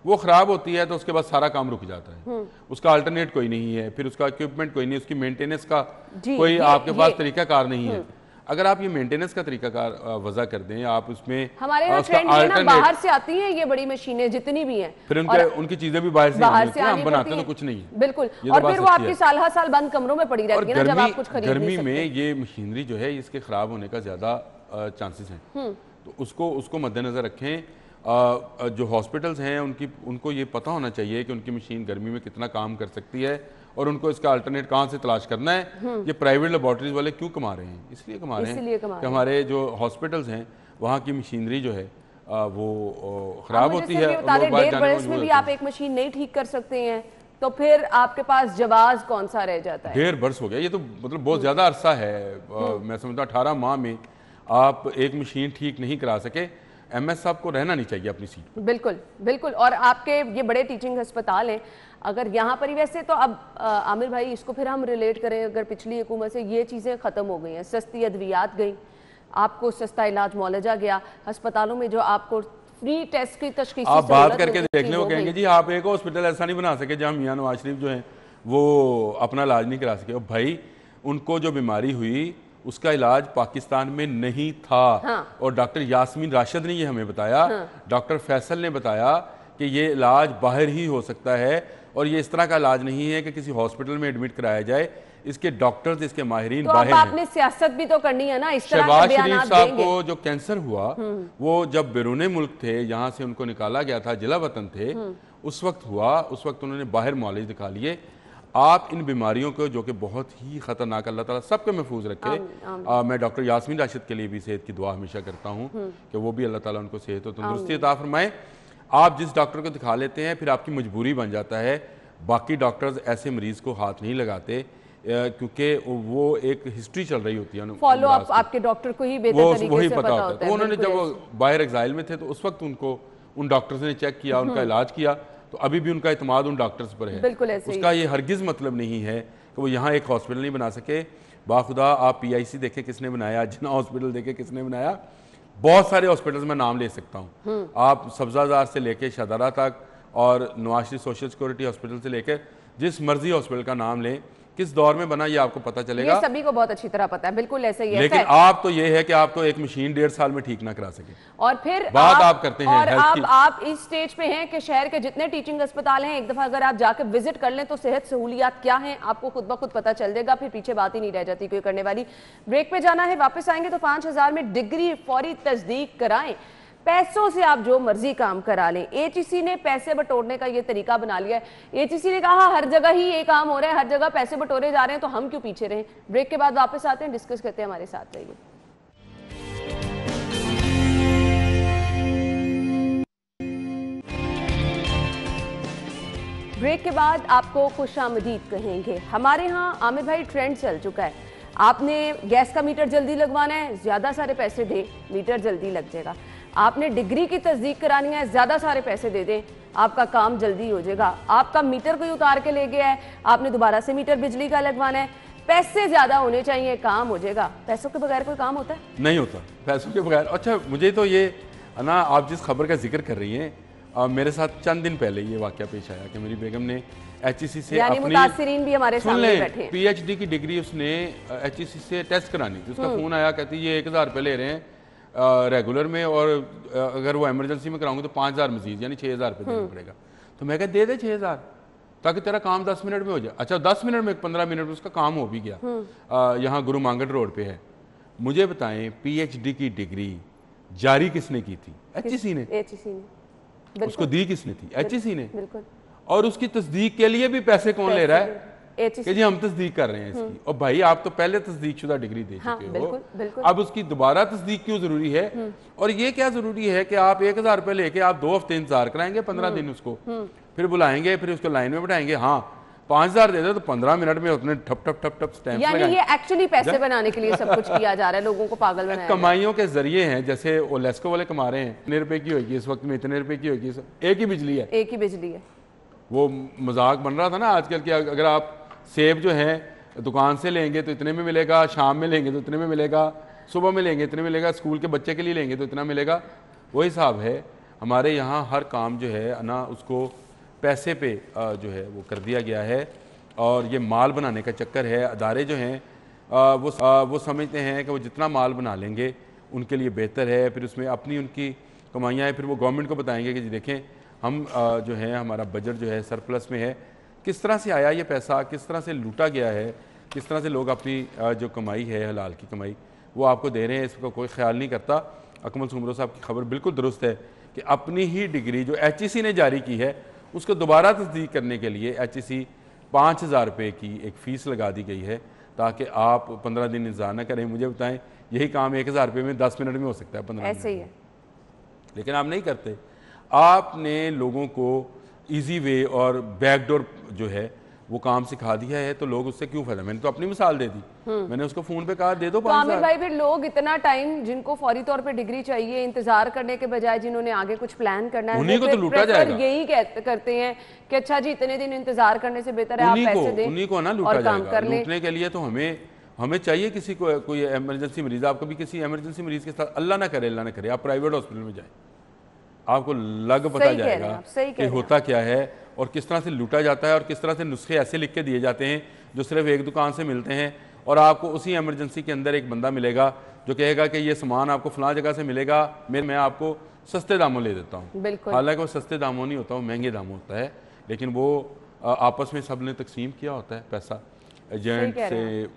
वो खराब होती है तो उसके बाद सारा काम रुक जाता है। उसका अल्टरनेट कोई नहीं है, फिर उसका इक्विपमेंट कोई नहीं, उसकी मेंटेनेंस का कोई आपके पास तरीकाकार नहीं है। अगर आप ये मेंटेनेंस का तरीकाकार वजह कर दें, आप उसमें हमारे ट्रेंड है ना, बाहर से आती हैं ये बड़ी मशीनें जितनी भी हैं, फिर उनकी चीजें भी बाहर से हम बनाते तो कुछ नहीं है। बिल्कुल, और फिर वो आपकी साल हर साल बंद कमरों में पड़ी रहती है ना, जब आप कुछ खरीद नहीं सकते। गर्मी में ये मशीनरी जो है इसके खराब होने का ज्यादा चांसेस हैं, तो उसको मद्देनजर रखें। जो हॉस्पिटल्स हैं उनको ये पता होना चाहिए कि उनकी मशीन गर्मी में कितना काम कर सकती है और उनको इसका अल्टरनेट कहाँ से तलाश करना है। ये प्राइवेट लेबोरेटरीज वाले क्यों कमा रहे हैं? इसलिए कमा रहे हैं कि हमारे जो हॉस्पिटल्स हैं वहाँ की मशीनरी जो है वो खराब होती है। 1.5 बरस में भी आप एक मशीन नहीं ठीक कर सकते हैं, तो फिर आपके पास जवाब कौन सा रह जाता है? 1.5 बरस हो गया, ये तो मतलब बहुत ज्यादा अरसा है। मैं समझता हूँ 18 माह में आप एक मशीन ठीक नहीं करा सके। MS साहब को रहना नहीं चाहिए अपनी सीट पर। बिल्कुल बिल्कुल। और आपके ये बड़े टीचिंग अस्पताल हैं, अगर यहाँ पर ही वैसे तो अब आमिर भाई इसको फिर हम रिलेट करें, अगर पिछली हुकूमत से ये चीज़ें ख़त्म हो गई हैं, सस्ती अद्वियात गई, आपको सस्ता इलाज मुआलजा गया, अस्पतालों में जो आपको फ्री टेस्ट की तशखीसी आप बात करके देख लें, वो कहेंगे जी आप एक हॉस्पिटल ऐसा नहीं बना सके जहाँ मियां नवाज शरीफ जो है वो अपना इलाज नहीं करा सके। और भाई उनको जो बीमारी हुई उसका इलाज पाकिस्तान में नहीं था। हाँ। और डॉक्टर यास्मीन राशिद ने ये हमें बताया, डॉक्टर फैसल ने बताया कि ये इलाज बाहर ही हो सकता है और ये इस तरह का इलाज नहीं है कि किसी हॉस्पिटल में एडमिट कराया जाए। इसके डॉक्टर्स, इसके माहिरीन तो बाहर आपने सियासत भी तो करनी है ना, इस तरह शहबाज के शरीफ बयानात साहब देंगे। को जो कैंसर हुआ वो जब बैरून मुल्क थे, यहाँ से उनको निकाला गया था, जिला वतन थे, उस वक्त हुआ। उस वक्त उन्होंने बाहर मुआलिज दिखा लिए। आप इन बीमारियों को जो कि बहुत ही ख़तरनाक, अल्लाह ताला सबके महफूज रखे। मैं डॉक्टर यास्मीन राशिद के लिए भी सेहत की दुआ हमेशा करता हूँ कि वो भी अल्लाह ताला उनको सेहत और तंदुरुस्ती अता फरमाए। आप जिस डॉक्टर को दिखा लेते हैं फिर आपकी मजबूरी बन जाता है। बाकी डॉक्टर्स ऐसे मरीज़ को हाथ नहीं लगाते क्योंकि वो एक हिस्ट्री चल रही होती है, फॉलो अप आपके डॉक्टर को ही बेहतर तरीके से पता होता है। उन्होंने जब बाहर एग्जाइल में थे तो उस वक्त उनको उन डॉक्टर्स ने चेक किया, उनका इलाज किया, तो अभी भी उनका इत्मीनान उन डॉक्टर्स पर है। बिल्कुल ऐसे उसका ये हरगिज़ मतलब नहीं है कि वो यहाँ एक हॉस्पिटल नहीं बना सके। बाखुदा आप PIC देखें किसने बनाया, जिन्ना हॉस्पिटल देखें किसने बनाया, बहुत सारे हॉस्पिटल्स में नाम ले सकता हूँ। आप सब्जाजार से लेके शाहदारा तक और Nawaz Sharif social security hospital से लेकर जिस मर्जी हॉस्पिटल का नाम लें, किस दौर में बना ये आपको पता चलेगा। ये सभी को बहुत अच्छी तरह पता है, बिल्कुल ऐसा ही है। लेकिन आप तो ये है कि आप तो एक मशीन 1.5 साल में ठीक ना करा सके और फिर बात आप करते हैं और हेल्थ की। आप इस स्टेज पे हैं कि शहर के जितने टीचिंग अस्पताल हैं, एक दफा अगर आप जाकर विजिट कर लें तो सेहत सहूलियात क्या हैं आपको खुद ब खुद पता चल जाएगा, फिर पीछे बात ही नहीं रह जाती कोई करने वाली। ब्रेक पे जाना है, वापस आएंगे तो 5000 में डिग्री फौरी तस्दीक कराएं। पैसों से आप जो मर्जी काम करा लें। HEC ने पैसे बटोरने का ये तरीका बना लिया है। HEC ने कहा हर जगह ही ये काम हो रहा है, हर जगह पैसे बटोरे जा रहे हैं, तो हम क्यों पीछे रहें। ब्रेक के बाद वापस आते हैं, डिस्कस करते हैं, हमारे साथ रहिए। ब्रेक के बाद आपको खुशामदीद कहेंगे। हमारे यहाँ आमिर भाई ट्रेंड चल चुका है, आपने गैस का मीटर जल्दी लगवाना है, ज्यादा सारे पैसे दें, मीटर जल्दी लग जाएगा। आपने डिग्री की तस्दीक करानी है, ज्यादा सारे पैसे दे दें, आपका काम जल्दी हो जाएगा। आपका मीटर कोई उतार के ले गया है, आपने दोबारा से मीटर बिजली का लगवाना है, पैसे ज्यादा होने चाहिए, काम हो जाएगा। पैसों के बगैर कोई काम होता है? नहीं होता पैसों के बगैर। अच्छा, मुझे तो ये ना, आप जिस खबर का जिक्र कर रही हैं, मेरे साथ चंद दिन पहले ये वाकया पेश आया कि मेरी बेगम ने HEC से यानी मुतासिरीन भी हमारे सामने बैठे हैं। PhD की डिग्री उसने HEC से टेस्ट करानी थी। उसका फोन आया, कहती ये 1000 रुपये ले रहे हैं रेगुलर में, और अगर वो इमरजेंसी में कराऊंगे तो 5000 मजीद, यानी 6000 रुपये देना पड़ेगा। तो मैं कहा दे दे 6000, ताकि तेरा काम 10 मिनट में हो जाए। अच्छा 10 मिनट में 15 मिनट में उसका काम हो भी गया। यहाँ गुरु मांगट रोड पे है। मुझे बताएं PhD की डिग्री जारी किसने की थी? HEC ने। उसको दी किसने थी? HEC ने। और उसकी तस्दीक के लिए भी पैसे कौन ले रहा है? कि जी हम तस्दीक कर रहे हैं इसकी। और भाई आप तो पहले तस्दीक शुदा डिग्री दे चुके हो, अब उसकी दोबारा तस्दीक क्यों जरूरी है? और ये क्या जरूरी है कि आप 1000 रुपये लेके आप 2 हफ्ते इंतजार कराएंगे, 15 दिन उसको, फिर बुलाएंगे, फिर उसको लाइन में बैठाएंगे, हाँ 5000 दे दो तो 15 मिनट में उसने ठप ठप ठप ठप स्टैंप यानी ये एक्चुअली पैसे बनाने के लिए सब कुछ किया जा रहा है, लोगों को पागल बनाया। कमाइयों के जरिए हैं, जैसे ओलेस्को वाले कमा रहे हैं, इतने रुपए की होगी इस वक्त में, इतने रुपए की होगी, एक ही बिजली है, एक ही बिजली है। वो मजाक बन रहा था ना आजकल कि अगर आप सेब जो है दुकान से लेंगे तो इतने में मिलेगा, शाम में लेंगे तो इतने में मिलेगा, सुबह में लेंगे इतने में मिलेगा, स्कूल के बच्चे के लिए लेंगे तो इतना मिलेगा। वही हिसाब है हमारे यहाँ, हर काम जो है ना उसको पैसे पे जो है वो कर दिया गया है, और ये माल बनाने का चक्कर है। अदारे जो हैं वो समझते हैं कि वो जितना माल बना लेंगे उनके लिए बेहतर है, फिर उसमें अपनी उनकी कमाइयाँ हैं, फिर वो गवर्नमेंट को बताएंगे कि जी देखें हम जो है हमारा बजट जो है सरप्लस में है, किस तरह से आया ये पैसा, किस तरह से लूटा गया है, किस तरह से लोग अपनी जो कमाई है हलाल की कमाई वो आपको दे रहे हैं, इसका कोई ख्याल नहीं करता। अकमल सुमरो साहब की खबर बिल्कुल दुरुस्त है कि अपनी ही डिग्री जो HEC ने जारी की है उसको दोबारा तस्दीक करने के लिए HEC 5000 रुपये की एक फ़ीस लगा दी गई है ताकि आप 15 दिन इंतजार न करें। मुझे बताएं यही काम 1000 रुपये में 10 मिनट में हो सकता है, 15 मिनट ऐसे ही है, लेकिन आप नहीं करते। आपने लोगों को इजी वे और बैकडोर जो है वो काम सिखा दिया है, तो लोग उससे क्यों फायदा? मैंने तो अपनी मिसाल दे दी, मैंने उसको फोन पे कहा दे दो 5000। आमिर भाई फिर लोग इतना टाइम जिनको फौरी तौर पे डिग्री चाहिए, इंतजार करने के बजाय जिन्होंने आगे कुछ प्लान करना है, उन्हीं को तो लूटा जाएगा। यही करते हैं कि अच्छा जी इतने दिन इंतजार करने से बेहतर है आप पैसे दें, उन्हीं को ना लूटा जाएगा। लूटने के लिए तो हमें चाहिए किसी को, कोई इमरजेंसी मरीज, आप कभी किसी इमरजेंसी मरीज के साथ अल्लाह ना करे आप प्राइवेट हॉस्पिटल में जाए, आपको लग पता जाएगा कि होता क्या है और किस तरह से लूटा जाता है, और किस तरह से नुस्खे ऐसे लिख के दिए जाते हैं जो सिर्फ एक दुकान से मिलते हैं, और आपको उसी इमरजेंसी के अंदर एक बंदा मिलेगा जो कहेगा कि ये सामान आपको फलां जगह से मिलेगा, मैं आपको सस्ते दामों ले देता हूँ। हालांकि वो सस्ते दामों नहीं होता, वो महंगे दामों होता है, लेकिन वो आपस में सब ने तकसीम किया होता है पैसा, एजेंट से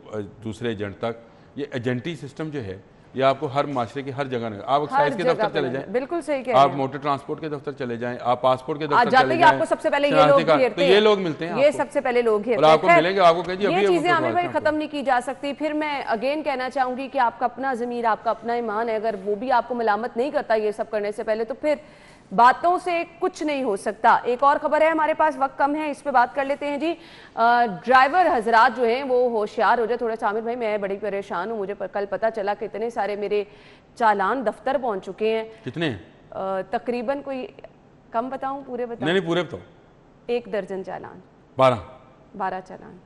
दूसरे एजेंट तक। ये एजेंटी सिस्टम जो है ये आपको हर माशरे की हर जगह, आप एक्साइज के दफ्तर चले जाएं, बिल्कुल सही कह रहे हैं, आप मोटर ट्रांसपोर्ट के दफ्तर चले जाएं, आप पासपोर्ट के दफ्तर चले जाएं, आपको सबसे पहले ये लोग घेरते हैं, तो ये लोग मिलते हैं, ये सबसे पहले लोग घेरते हैं, और आपको मिलेंगे, आपको कहें जी ये चीजें हमें भाई खत्म नहीं की जा सकती। फिर मैं अगेन कहना चाहूंगी कि आपका अपना ज़मीर, आपका अपना ईमान है, अगर वो भी आपको मलामत नहीं करता ये सब करने से पहले, तो फिर बातों से कुछ नहीं हो सकता। एक और खबर है हमारे पास, वक्त कम है, इस पे बात कर लेते हैं जी। ड्राइवर हजरात जो हैं वो होशियार हो जाए थोड़ा सा। आमिर भाई मैं बड़ी परेशान हूँ, मुझे कल पता चला कि इतने सारे मेरे चालान दफ्तर पहुंच चुके हैं। कितने? तकरीबन कोई कम बताऊं, पूरे बताऊं? नहीं पूरे बताओ। 1 दर्जन चालान, 12 चालान,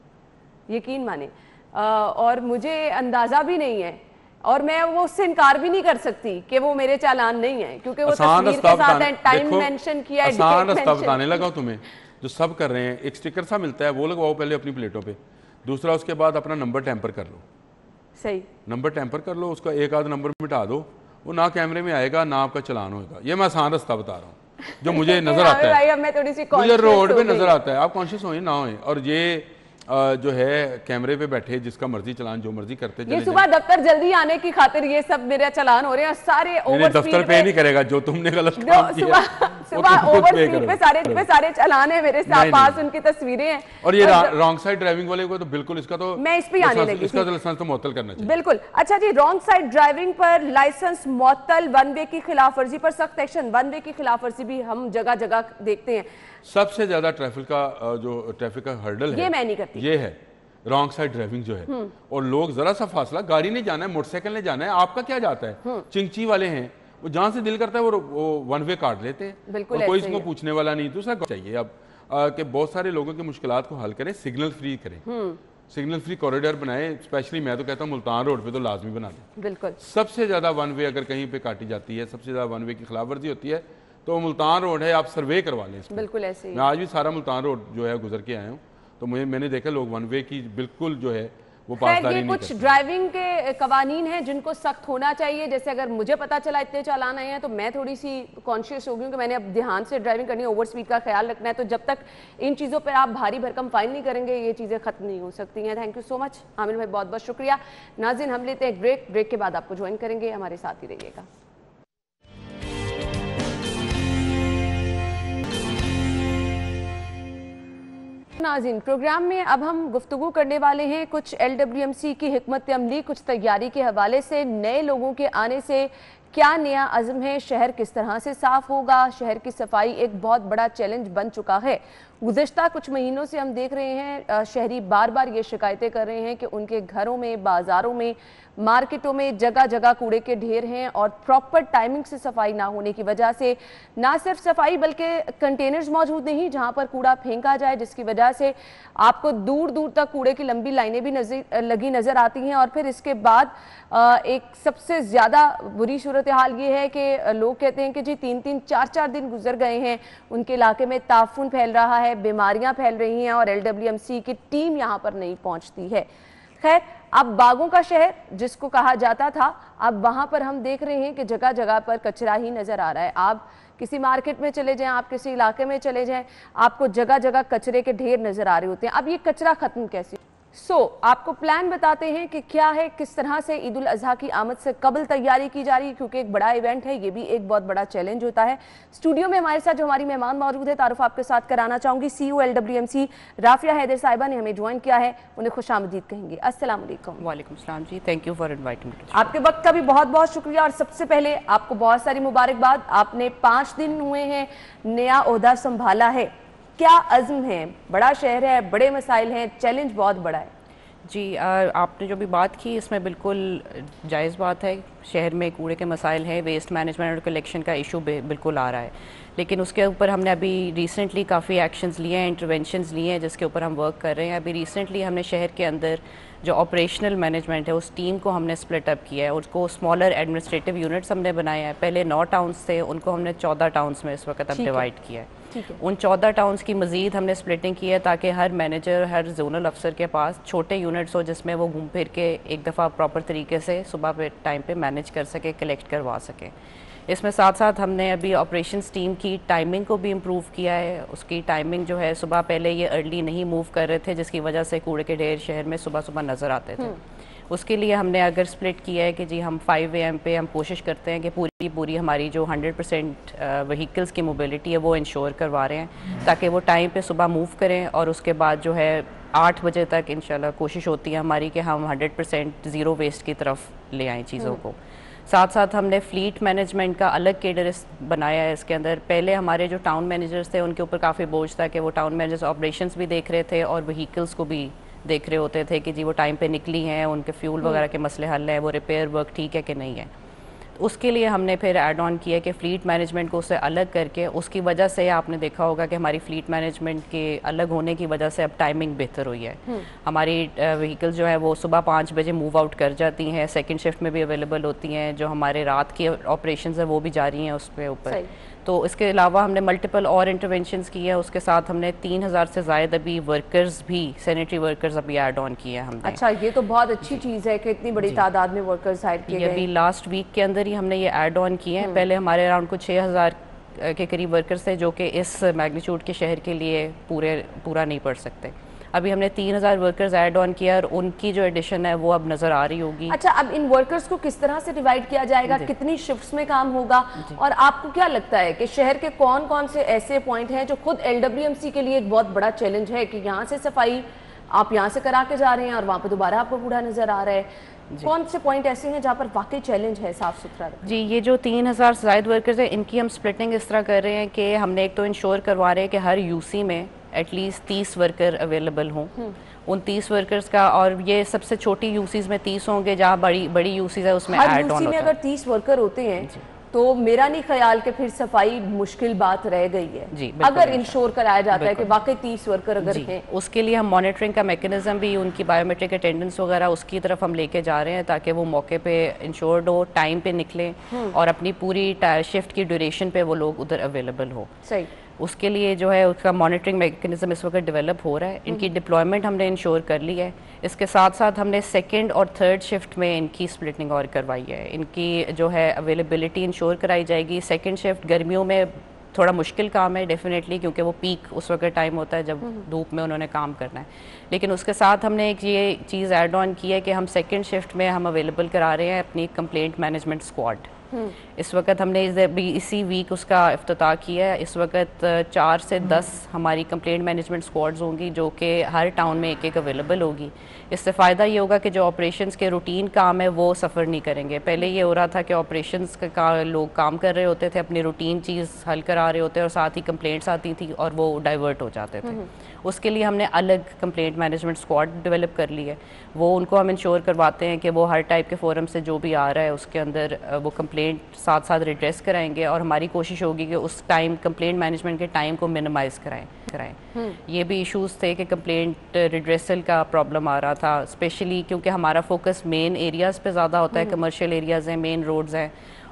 यकीन माने। और मुझे अंदाजा भी नहीं है, और मैं वो उससे इनकार भी नहीं कर सकती कि वो मेरे चालान नहीं है, क्योंकि वो तस्वीर के साथ है, टाइम मेंशन किया है, आसान रास्ता बताने लगा तुम्हें, जो सब कर रहे हैं। एक स्टिकर सा मिलता है वो लगवाओ पहले अपनी प्लेटों पे, दूसरा उसके बाद अपना नंबर टेम्पर कर लो, सही नंबर टेम्पर कर लो, उसका एक आध नंबर मिटा दो, वो ना कैमरे में आएगा ना आपका चलान होगा। ये मैं आसान रास्ता बता रहा हूँ जो मुझे नजर आता है, मुझे रोड पे नजर आता है। आप कॉन्शियस होए ना होए, और ये जो है कैमरे पे बैठे जिसका मर्जी चलान जो मर्जी करते चले। ये सुबह दफ्तर जल्दी आने की खातिर ये सब मेरे चलान हो रहे हैं, सारे ओवर दफ्तर पे नहीं करेगा जो तुमने गलत काम किया, सुबह ओवर स्पीड पे सारे चलान है मेरे साथ, पास उनकी तस्वीरें हैं। और ये रॉन्ग साइड ड्राइविंग वाले को तो बिल्कुल इसका तो मैं इस पे आने लगी, इसका तो लाइसेंस तो मुअत्तल करना चाहिए। बिल्कुल। अच्छा जी, रॉन्ग साइड ड्राइविंग पर लाइसेंस मुअत्तल, वन वे की खिलाफवर्जी पर सख्त एक्शन। वन वे की खिलाफवर्जी भी हम जगह जगह देखते हैं। सबसे ज्यादा ट्रैफिक का हर्डल है, ये मैं नहीं करती, ये है रॉन्ग साइड ड्राइविंग जो है। और लोग जरा सा फासला, गाड़ी नहीं जाना है, मोटरसाइकिल नहीं जाना है, आपका क्या जाता है। चिंची वाले हैं वो जहां से दिल करता है वो वन वे काट लेते हैं, और कोई इसको पूछने वाला नहीं। दूसरा चाहिए अब कि बहुत सारे लोगों की मुश्किलात को हल करें, सिग्नल फ्री करें, सिग्नल फ्री कॉरिडोर बनाए। स्पेशली मैं तो कहता हूँ मुल्तान रोड पे तो लाजमी बना दें। बिल्कुल सबसे ज्यादा वन वे अगर कहीं पे काटी जाती है, सबसे ज्यादा वन वे की खिलाफवर्जी होती है, तो मुल्तान रोड है, आप सर्वे करवा लें। बिल्कुल ऐसे ही। मैं आज भी सारा मुल्तान रोड जो है गुजर के आया हूँ, तो मैंने देखा लोग वन वे की बिल्कुल जो है वो खैर पासदारी ये नहीं कुछ करते। ड्राइविंग के कवानीन हैं जिनको सख्त होना चाहिए। जैसे अगर मुझे पता चला इतने चालान आए हैं तो मैं थोड़ी सी कॉन्शियस हो गई हूँ कि मैंने अब ध्यान से ड्राइविंग करनी है, ओवर स्पीड का ख्याल रखना है। तो जब तक इन चीज़ों पर आप भारी भरकम फाइन नहीं करेंगे ये चीज़ें खत्म नहीं हो सकती हैं। Thank you so much Aamir भाई, बहुत बहुत शुक्रिया। नाज़रीन हम लेते हैं ब्रेक, ब्रेक के बाद आपको ज्वाइन करेंगे, हमारे साथ ही रहिएगा। नाज़रीन प्रोग्राम में अब हम गुफ्तगू करने वाले हैं कुछ LWMC की हिकमत अमली, कुछ तैयारी के हवाले से। नए लोगों के आने से क्या नया अज़्म है, शहर किस तरह से साफ होगा, शहर की सफाई एक बहुत बड़ा चैलेंज बन चुका है। गुज़िश्ता कुछ महीनों से हम देख रहे हैं शहरी बार बार ये शिकायतें कर रहे हैं कि उनके घरों में, बाज़ारों में, मार्केटों में जगह जगह कूड़े के ढेर हैं और प्रॉपर टाइमिंग से सफाई ना होने की वजह से ना सिर्फ सफाई बल्कि कंटेनर्स मौजूद नहीं जहां पर कूड़ा फेंका जाए, जिसकी वजह से आपको दूर दूर तक कूड़े की लंबी लाइनें भी लगी नज़र आती हैं। और फिर इसके बाद एक सबसे ज़्यादा बुरी सूरत हाल ये है कि लोग कहते हैं कि जी 3-3, 4-4 दिन गुजर गए हैं, उनके इलाके में ताफून फैल रहा है, बीमारियां फैल रही हैं और LWMC की टीम यहाँ पर नहीं पहुँचती है। खैर अब बागों का शहर जिसको कहा जाता था, अब वहां पर हम देख रहे हैं कि जगह जगह पर कचरा ही नजर आ रहा है। आप किसी मार्केट में चले जाएं, आप किसी इलाके में चले जाएं, आपको जगह जगह कचरे के ढेर नजर आ रहे होते हैं। अब ये कचरा खत्म कैसे? आपको प्लान बताते हैं कि क्या है, किस तरह से ईद उल अजहा की आमद से कबल तैयारी की जा रही है, क्योंकि एक बड़ा इवेंट है, ये भी एक बहुत बड़ा चैलेंज होता है। स्टूडियो में हमारे साथ जो हमारी मेहमान मौजूद है, तारुफ आपके साथ कराना चाहूंगी। CEO LWMC राफिया हैदर साहिबा ने हमें ज्वाइन किया है, उन्हें खुशामदीद कहेंगे। अस्सलाम वालेकुम। वालेकुम सलाम जी, thank you for inviting me. आपके वक्त का भी बहुत बहुत शुक्रिया और सबसे पहले आपको बहुत सारी मुबारकबाद। आपने 5 दिन हुए हैं नया ओहदा संभाला है, क्या अज़्म है? बड़ा शहर है, बड़े मसाइल हैं, चैलेंज बहुत बड़ा है। जी आपने जो भी बात की इसमें बिल्कुल जायज़ बात है। शहर में कूड़े के मसाइल हैं, वेस्ट मैनेजमेंट और कलेक्शन का इशू बिल्कुल आ रहा है, लेकिन उसके ऊपर हमने अभी रिसेंटली काफ़ी एक्शंस लिए हैं, इंटरवेंशंस लिए हैं जिसके ऊपर हम वर्क कर रहे हैं। अभी रिसेंटली हमने शहर के अंदर जो ऑपरेशनल मैनेजमेंट है उस टीम को हमने स्प्लिट अप किया है, उसको स्मॉलर एडमिनिस्ट्रेटिव यूनिट्स हमने बनाए हैं। पहले 9 टाउन्स थे, उनको हमने 14 टाउन्स में इस वक्त अब डिवाइड किया है। उन 14 टाउन्स की मज़ीद हमने स्प्लिटिंग की है ताकि हर मैनेजर, हर जोनल अफसर के पास छोटे यूनिट्स हो जिसमें वो घूम फिर के एक दफ़ा प्रॉपर तरीके से सुबह पे टाइम पे मैनेज कर सके, कलेक्ट करवा सके। इसमें साथ साथ हमने अभी ऑपरेशंस टीम की टाइमिंग को भी इम्प्रूव किया है। उसकी टाइमिंग जो है, सुबह पहले ये अर्ली नहीं मूव कर रहे थे जिसकी वजह से कूड़े के ढेर शहर में सुबह सुबह नज़र आते थे। उसके लिए हमने अगर स्प्लिट किया है कि जी हम 5 AM पे हम कोशिश करते हैं कि पूरी हमारी जो 100% व्हीकल्स की मोबिलिटी है वो इंश्योर करवा रहे हैं ताकि वो टाइम पे सुबह मूव करें। और उसके बाद जो है 8 बजे तक इंशाल्लाह कोशिश होती है हमारी कि हम 100% ज़ीरो वेस्ट की तरफ ले आएँ चीज़ों को। साथ साथ हमने फ्लीट मैनेजमेंट का अलग कैडर बनाया है इसके अंदर। पहले हमारे जो टाउन मैनेजर्स थे उनके ऊपर काफ़ी बोझ था कि वो टाउन मैनेजर्स ऑपरेशंस भी देख रहे थे और व्हीकल्स को भी देख रहे होते थे कि जी वो टाइम पे निकली हैं, उनके फ्यूल वगैरह के मसले हल हैं, वो रिपेयर वर्क ठीक है कि नहीं है। उसके लिए हमने फिर ऐड ऑन किया कि फ़्लीट मैनेजमेंट को उससे अलग करके, उसकी वजह से आपने देखा होगा कि हमारी फ़्लीट मैनेजमेंट के अलग होने की वजह से अब टाइमिंग बेहतर हुई है। हमारी व्हीकल्स जो है वो सुबह 5 बजे मूव आउट कर जाती हैं, सेकंड शिफ्ट में भी अवेलेबल होती हैं। जो हमारे रात की ऑपरेशंस है वो भी जारी हैं उसके ऊपर। तो इसके अलावा हमने मल्टीपल और इंटरवेंशंस की है। उसके साथ हमने 3000 से ज़ायद अभी वर्कर्स भी, सैनिटरी वर्कर्स अभी ऐड ऑन किए हैं हमने। अच्छा, ये तो बहुत अच्छी चीज़ है कि इतनी बड़ी तादाद में वर्कर्स हायर किए गए। अभी लास्ट वीक के अंदर ही हमने ये ऐड ऑन किए हैं। पहले हमारे अराउंड कुछ 6000 के करीब वर्कर्स थे जो कि इस मैग्नीट्यूड के शहर के लिए पूरा नहीं पड़ सकते। अभी हमने 3000 वर्कर्स ऐड ऑन किया और उनकी जो एडिशन है वो अब नज़र आ रही होगी। अच्छा, अब इन वर्कर्स को किस तरह से डिवाइड किया जाएगा, कितनी शिफ्ट्स में काम होगा, और आपको क्या लगता है कि शहर के कौन कौन से ऐसे पॉइंट हैं जो खुद LWMC के लिए एक बहुत बड़ा चैलेंज है कि यहाँ से सफाई आप यहाँ से करा के जा रहे हैं और वहाँ पर दोबारा आपको कूड़ा नज़र आ रहा है? कौन से पॉइंट ऐसे हैं जहाँ पर वाकई चैलेंज है साफ सुथरा रखना? जी, ये जो 3000 से ज़ायद वर्कर्स हैं इनकी हम स्प्लिटिंग इस तरह कर रहे हैं कि हमने एक तो इंश्योर करवा रहे हैं कि हर यूसी में एटलीस्ट 30 वर्कर अवेलेबल हों। उन 30 वर्कर्स का, और ये सबसे छोटी यूसीज में 30 होंगे, जहाँ बड़ी यूसीज है उसमें ऐड ऑन में अगर 30 वर्कर होते हैं तो मेरा नहीं ख्याल कि फिर सफाई मुश्किल बात रह गई है जी, अगर इंश्योर कराया जाता है कि वाकई 30 वर्कर अगर हैं। उसके लिए हम मॉनिटरिंग का मैकेनिज्म भी, उनकी बायोमेट्रिक अटेंडेंस वगैरह उसकी तरफ हम लेके जा रहे हैं ताकि वो मौके पे इंश्योर्ड हो, टाइम पे निकलें और अपनी पूरी शिफ्ट की ड्यूरेशन पे वो लोग उधर अवेलेबल हो। सही। उसके लिए जो है उसका मॉनिटरिंग मैकेनिज्म इस वक्त डेवलप हो रहा है। इनकी डिप्लॉयमेंट हमने इंश्योर कर ली है। इसके साथ साथ हमने सेकंड और थर्ड शिफ्ट में इनकी स्प्लिटिंग और करवाई है। इनकी जो है अवेलेबिलिटी इंश्योर कराई जाएगी। सेकंड शिफ्ट गर्मियों में थोड़ा मुश्किल काम है डेफिनेटली, क्योंकि वो पीक उस वक्त टाइम होता है जब धूप में उन्होंने काम करना है। लेकिन उसके साथ हमने एक ये चीज़ ऐड ऑन की है कि हम सेकंड शिफ्ट में हम अवेलेबल करा रहे हैं अपनी कंप्लेंट मैनेजमेंट स्क्वाड। इस वक्त हमने इसी वीक उसका इफ्तिताह किया है। इस वक्त 4 से 10 हमारी कंप्लेंट मैनेजमेंट स्क्वाड्स होंगी जो कि हर टाउन में एक एक अवेलेबल होगी। इससे फ़ायदा ये होगा कि जो ऑपरेशंस के रूटीन काम है वो सफ़र नहीं करेंगे। पहले ये हो रहा था कि ऑपरेशंस का लोग काम कर रहे होते थे, अपनी रूटीन चीज़ हल करा रहे होते और साथ ही कंप्लेंट्स आती थी और वो डाइवर्ट हो जाते थे। उसके लिए हमने अलग कंप्लेंट मैनेजमेंट स्क्वाड डेवलप कर ली है। वो उनको हम इंश्योर करवाते हैं कि वो हर टाइप के फोरम से जो भी आ रहा है उसके अंदर वो कंप्लेंट साथ साथ रिड्रेस कराएंगे और हमारी कोशिश होगी कि उस टाइम कंप्लेंट मैनेजमेंट के टाइम को मिनिमाइज़ कराएं। ये भी इश्यूज़ थे कि कंप्लेंट रिड्रेसल का प्रॉब्लम आ रहा था, स्पेशली क्योंकि हमारा फोकस मेन एरियाज़ पे ज़्यादा होता है, कमर्शियल एरियाज़ हैं, मेन रोड्स हैं,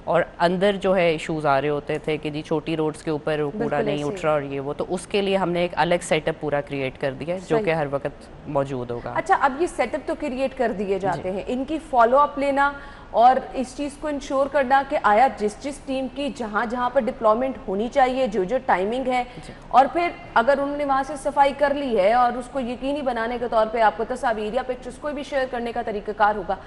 और अंदर जो है इश्यूज़ आ रहे होते थे कि जी छोटी रोड्स के ऊपर कूड़ा नहीं उठ रहा और ये वो। तो उसके लिए हमने एक अलग सेटअप पूरा क्रिएट कर दिया है जो कि हर वक्त मौजूद होगा। अच्छा, अब ये सेटअप तो क्रिएट कर दिए जाते हैं, इनकी फॉलो अप लेना और इस चीज़ को इंश्योर करना कि आया जिस टीम की जहाँ पर डिप्लॉयमेंट होनी चाहिए, जो टाइमिंग है, और फिर अगर उन्होंने वहाँ से सफाई कर ली है और उसको यकीनी बनाने के तौर पे आपको तस्वीर या पिक्चर्स कोई भी शेयर करने का तरीकाकार होगा,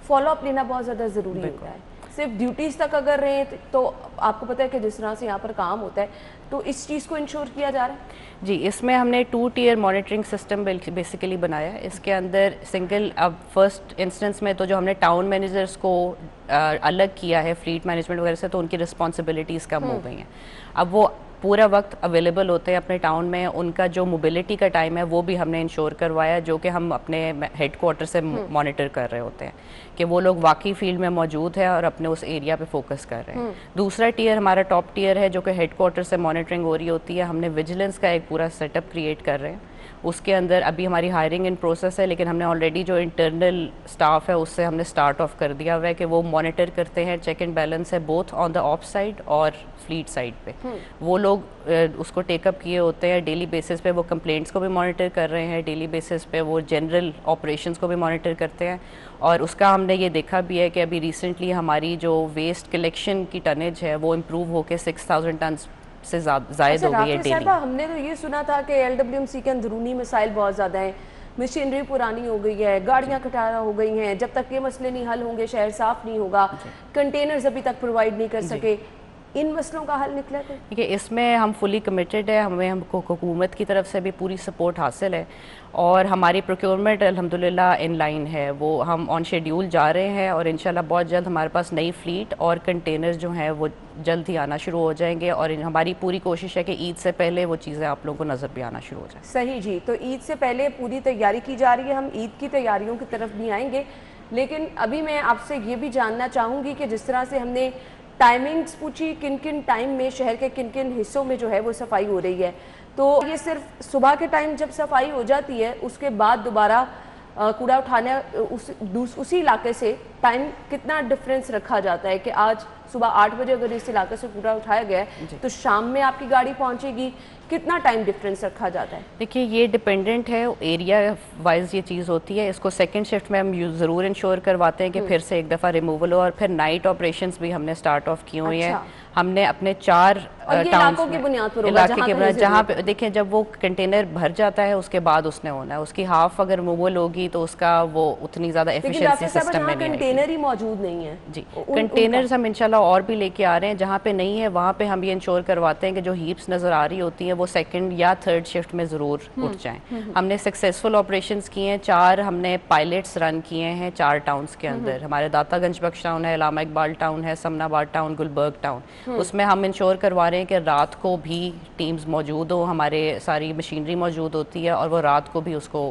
फॉलो अप लेना बहुत ज़्यादा ज़रूरी होता है। सिर्फ ड्यूटीज़ तक अगर रहे तो आपको पता है कि जिस तरह से यहाँ पर काम होता है, तो इस चीज़ को इंश्योर किया जा रहा है। जी, इसमें हमने 2 टियर मॉनिटरिंग सिस्टम बेसिकली बनाया है। इसके अंदर सिंगल, अब फर्स्ट इंस्टेंस में तो जो हमने टाउन मैनेजर्स को अलग किया है फ्लीट मैनेजमेंट वगैरह से, तो उनकी रिस्पॉन्सिबिलिटीज़ कम हो गई हैं। अब वो पूरा वक्त अवेलेबल होते हैं अपने टाउन में। उनका जो मोबिलिटी का टाइम है वो भी हमने इंश्योर करवाया, जो कि हम अपने हेड क्वार्टर से मॉनिटर कर रहे होते हैं कि वो लोग वाकई फील्ड में मौजूद है और अपने उस एरिया पे फोकस कर रहे हैं। दूसरा टियर हमारा टॉप टियर है जो कि हेड क्वार्टर से मॉनिटरिंग हो रही होती है। हमने विजिलेंस का एक पूरा सेटअप क्रिएट कर रहे हैं। उसके अंदर अभी हमारी हायरिंग इन प्रोसेस है, लेकिन हमने ऑलरेडी जो इंटरनल स्टाफ है उससे हमने स्टार्ट ऑफ कर दिया हुआ है कि वो मॉनिटर करते हैं। चेक एंड बैलेंस है both on the of side और फ्लीट साइड पे। वो लोग उसको टेकअप किए होते हैं डेली बेसिस पे। वो कंप्लेंट्स को भी मॉनिटर कर रहे हैं डेली बेसिस पे, वो जनरल ऑपरेशंस को भी मॉनिटर करते हैं। और उसका हमने ये देखा भी है कि अभी रिसेंटली हमारी जो वेस्ट कलेक्शन की टनेज है वो इम्प्रूव होकर 6000 टन से ज़ायद हो गई है डेली। हमने तो ये सुना था कि LWMC के अंदरूनी मसाइल बहुत ज़्यादा हैं, मशीनरी पुरानी हो गई है, गाड़ियाँ कटारा हो गई हैं, जब तक ये मसले नहीं हल होंगे शहर साफ नहीं होगा, कंटेनर्स अभी तक प्रोवाइड नहीं कर सके। इन मसलों का हल निकला है? देखिए, इसमें हम फुली कमिटेड है, हमको हुकूमत की तरफ से भी पूरी सपोर्ट हासिल है और हमारी प्रोक्योरमेंट अल्हम्दुलिल्लाह इन लाइन है। वो हम ऑन शेड्यूल जा रहे हैं और इंशाल्लाह बहुत जल्द हमारे पास नई फ्लीट और कंटेनर्स जो हैं वो जल्द ही आना शुरू हो जाएंगे। और हमारी पूरी कोशिश है कि ईद से पहले वो चीज़ें आप लोगों को नज़र भी आना शुरू हो जाए। सही जी, तो ईद से पहले पूरी तैयारी की जा रही है, हम ईद की तैयारियों की तरफ भी आएंगे। लेकिन अभी मैं आपसे ये भी जानना चाहूँगी कि जिस तरह से हमने टाइमिंग्स पूछी, किन किन टाइम में शहर के किन किन हिस्सों में जो है वो सफाई हो रही है, तो ये सिर्फ सुबह के टाइम जब सफाई हो जाती है उसके बाद दोबारा कूड़ा उठाने उसी इलाके से टाइम कितना डिफरेंस रखा जाता है कि आज सुबह 8 बजे अगर इस इलाके से कूड़ा उठाया गया है तो शाम में आपकी गाड़ी पहुंचेगी, कितना टाइम डिफरेंस रखा जाता है? देखिए, ये डिपेंडेंट है, एरिया वाइज ये चीज़ होती है। इसको सेकंड शिफ्ट में हम ज़रूर इंश्योर करवाते हैं कि फिर से एक दफ़ा रिमूवल हो। और फिर नाइट ऑपरेशंस भी हमने स्टार्ट ऑफ किए हुए हैं। हमने अपने 4 इलाकों की बुनियाद पर होगा, जहाँ पे देखें जब वो कंटेनर भर जाता है उसके बाद उसने होना है। उसकी हाफ अगर रिमूवल होगी तो उसका वो उतनी ज़्यादा एफिशिएंसी सिस्टम में नहीं है। कंटेनर ही मौजूद नहीं है जी, कंटेनर्स हम इंशाल्लाह और भी लेके आ रहे हैं। जहाँ पे नहीं है वहाँ पे हम ये इंश्योर करवाते हैं कि जो हीप्स नज़र आ रही होती हैं वो सेकंड या थर्ड शिफ्ट में ज़रूर उठ जाएं। हमने सक्सेसफुल ऑपरेशंस किए हैं, 4 हमने पायलट्स रन किए हैं 4 टाउन्स के अंदर। हमारे दातागंज बख्श टाउन है, इलामा इकबाल टाउन है, समनाबाद टाउन, गुलबर्ग टाउन। उसमें हम इंश्योर करवा रहे हैं कि रात को भी टीम्स मौजूद हो, हमारे सारी मशीनरी मौजूद होती है और वो रात को भी उसको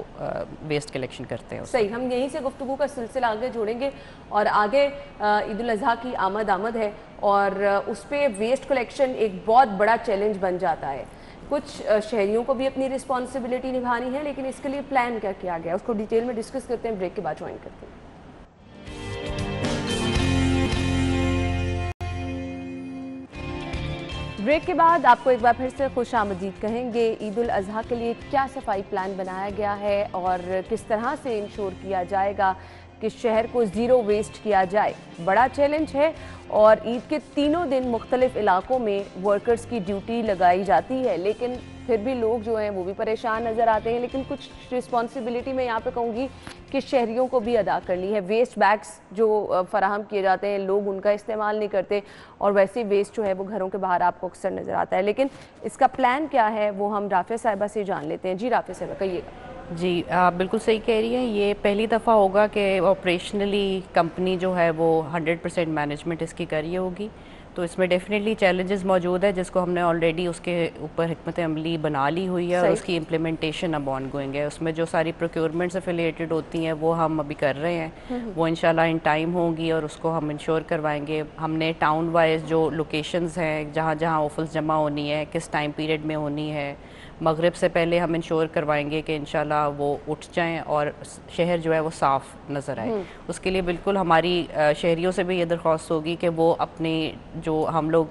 वेस्ट कलेक्शन करते हैं। सही, हम यहीं से गुफ्तगू का सिलसिला आगे जोड़ेंगे और आगे ईद उल अज़हा की आमद है और उस पर वेस्ट कलेक्शन एक बहुत बड़ा चैलेंज बन जाता है। कुछ शहरियों को भी अपनी रिस्पॉन्सिबिलिटी निभानी है, लेकिन इसके लिए प्लान क्या किया गया उसको डिटेल में डिस्कस करते हैं, ब्रेक के बाद ज्वाइन करते हैं। ब्रेक के बाद आपको एक बार फिर से खुश आमदीद कहेंगे। ईद उल अजहा के लिए क्या सफाई प्लान बनाया गया है और किस तरह से इंश्योर किया जाएगा कि शहर को ज़ीरो वेस्ट किया जाए, बड़ा चैलेंज है। और ईद के तीनों दिन मुख्तलिफ इलाकों में वर्कर्स की ड्यूटी लगाई जाती है, लेकिन फिर भी लोग जो हैं वो भी परेशान नज़र आते हैं। लेकिन कुछ रिस्पॉन्सिबिलिटी मैं यहाँ पे कहूँगी कि शहरियों को भी अदा करनी है। वेस्ट बैग्स जो फराहम किए जाते हैं, लोग उनका इस्तेमाल नहीं करते और वैसे वेस्ट जो है वो घरों के बाहर आपको अक्सर नज़र आता है। लेकिन इसका प्लान क्या है वो हम राफिया साहिबा से जान लेते हैं। जी राफिया साहिबा, कहिएगा। जी, आप बिल्कुल सही कह रही हैं। ये पहली दफ़ा होगा कि ऑपरेशनली कंपनी जो है वो 100% मैनेजमेंट इसकी कर रही होगी, तो इसमें डेफिनेटली चैलेंजेस मौजूद है, जिसको हमने ऑलरेडी उसके ऊपर हिकमत अमली बना ली हुई है और उसकी इम्प्लीमेंटेशन अब ऑन गोइंग है। उसमें जो सारी प्रोक्योरमेंट्स एफिलिएटेड होती हैं वो हम अभी कर रहे हैं, वो इंशाल्लाह इन टाइम होंगी और उसको हम इंश्योर करवाएंगे। हमने टाउन वाइज जो लोकेशंस हैं, जहाँ जहाँ ऑफिस जमा होनी है, किस टाइम पीरियड में होनी है, मगरिब से पहले हम इंश्योर करवाएंगे कि इंशाल्लाह वो उठ जाएं और शहर जो है वो साफ़ नज़र आए। उसके लिए बिल्कुल हमारी शहरियों से भी ये दरख्वास्त होगी कि वो अपने जो हम लोग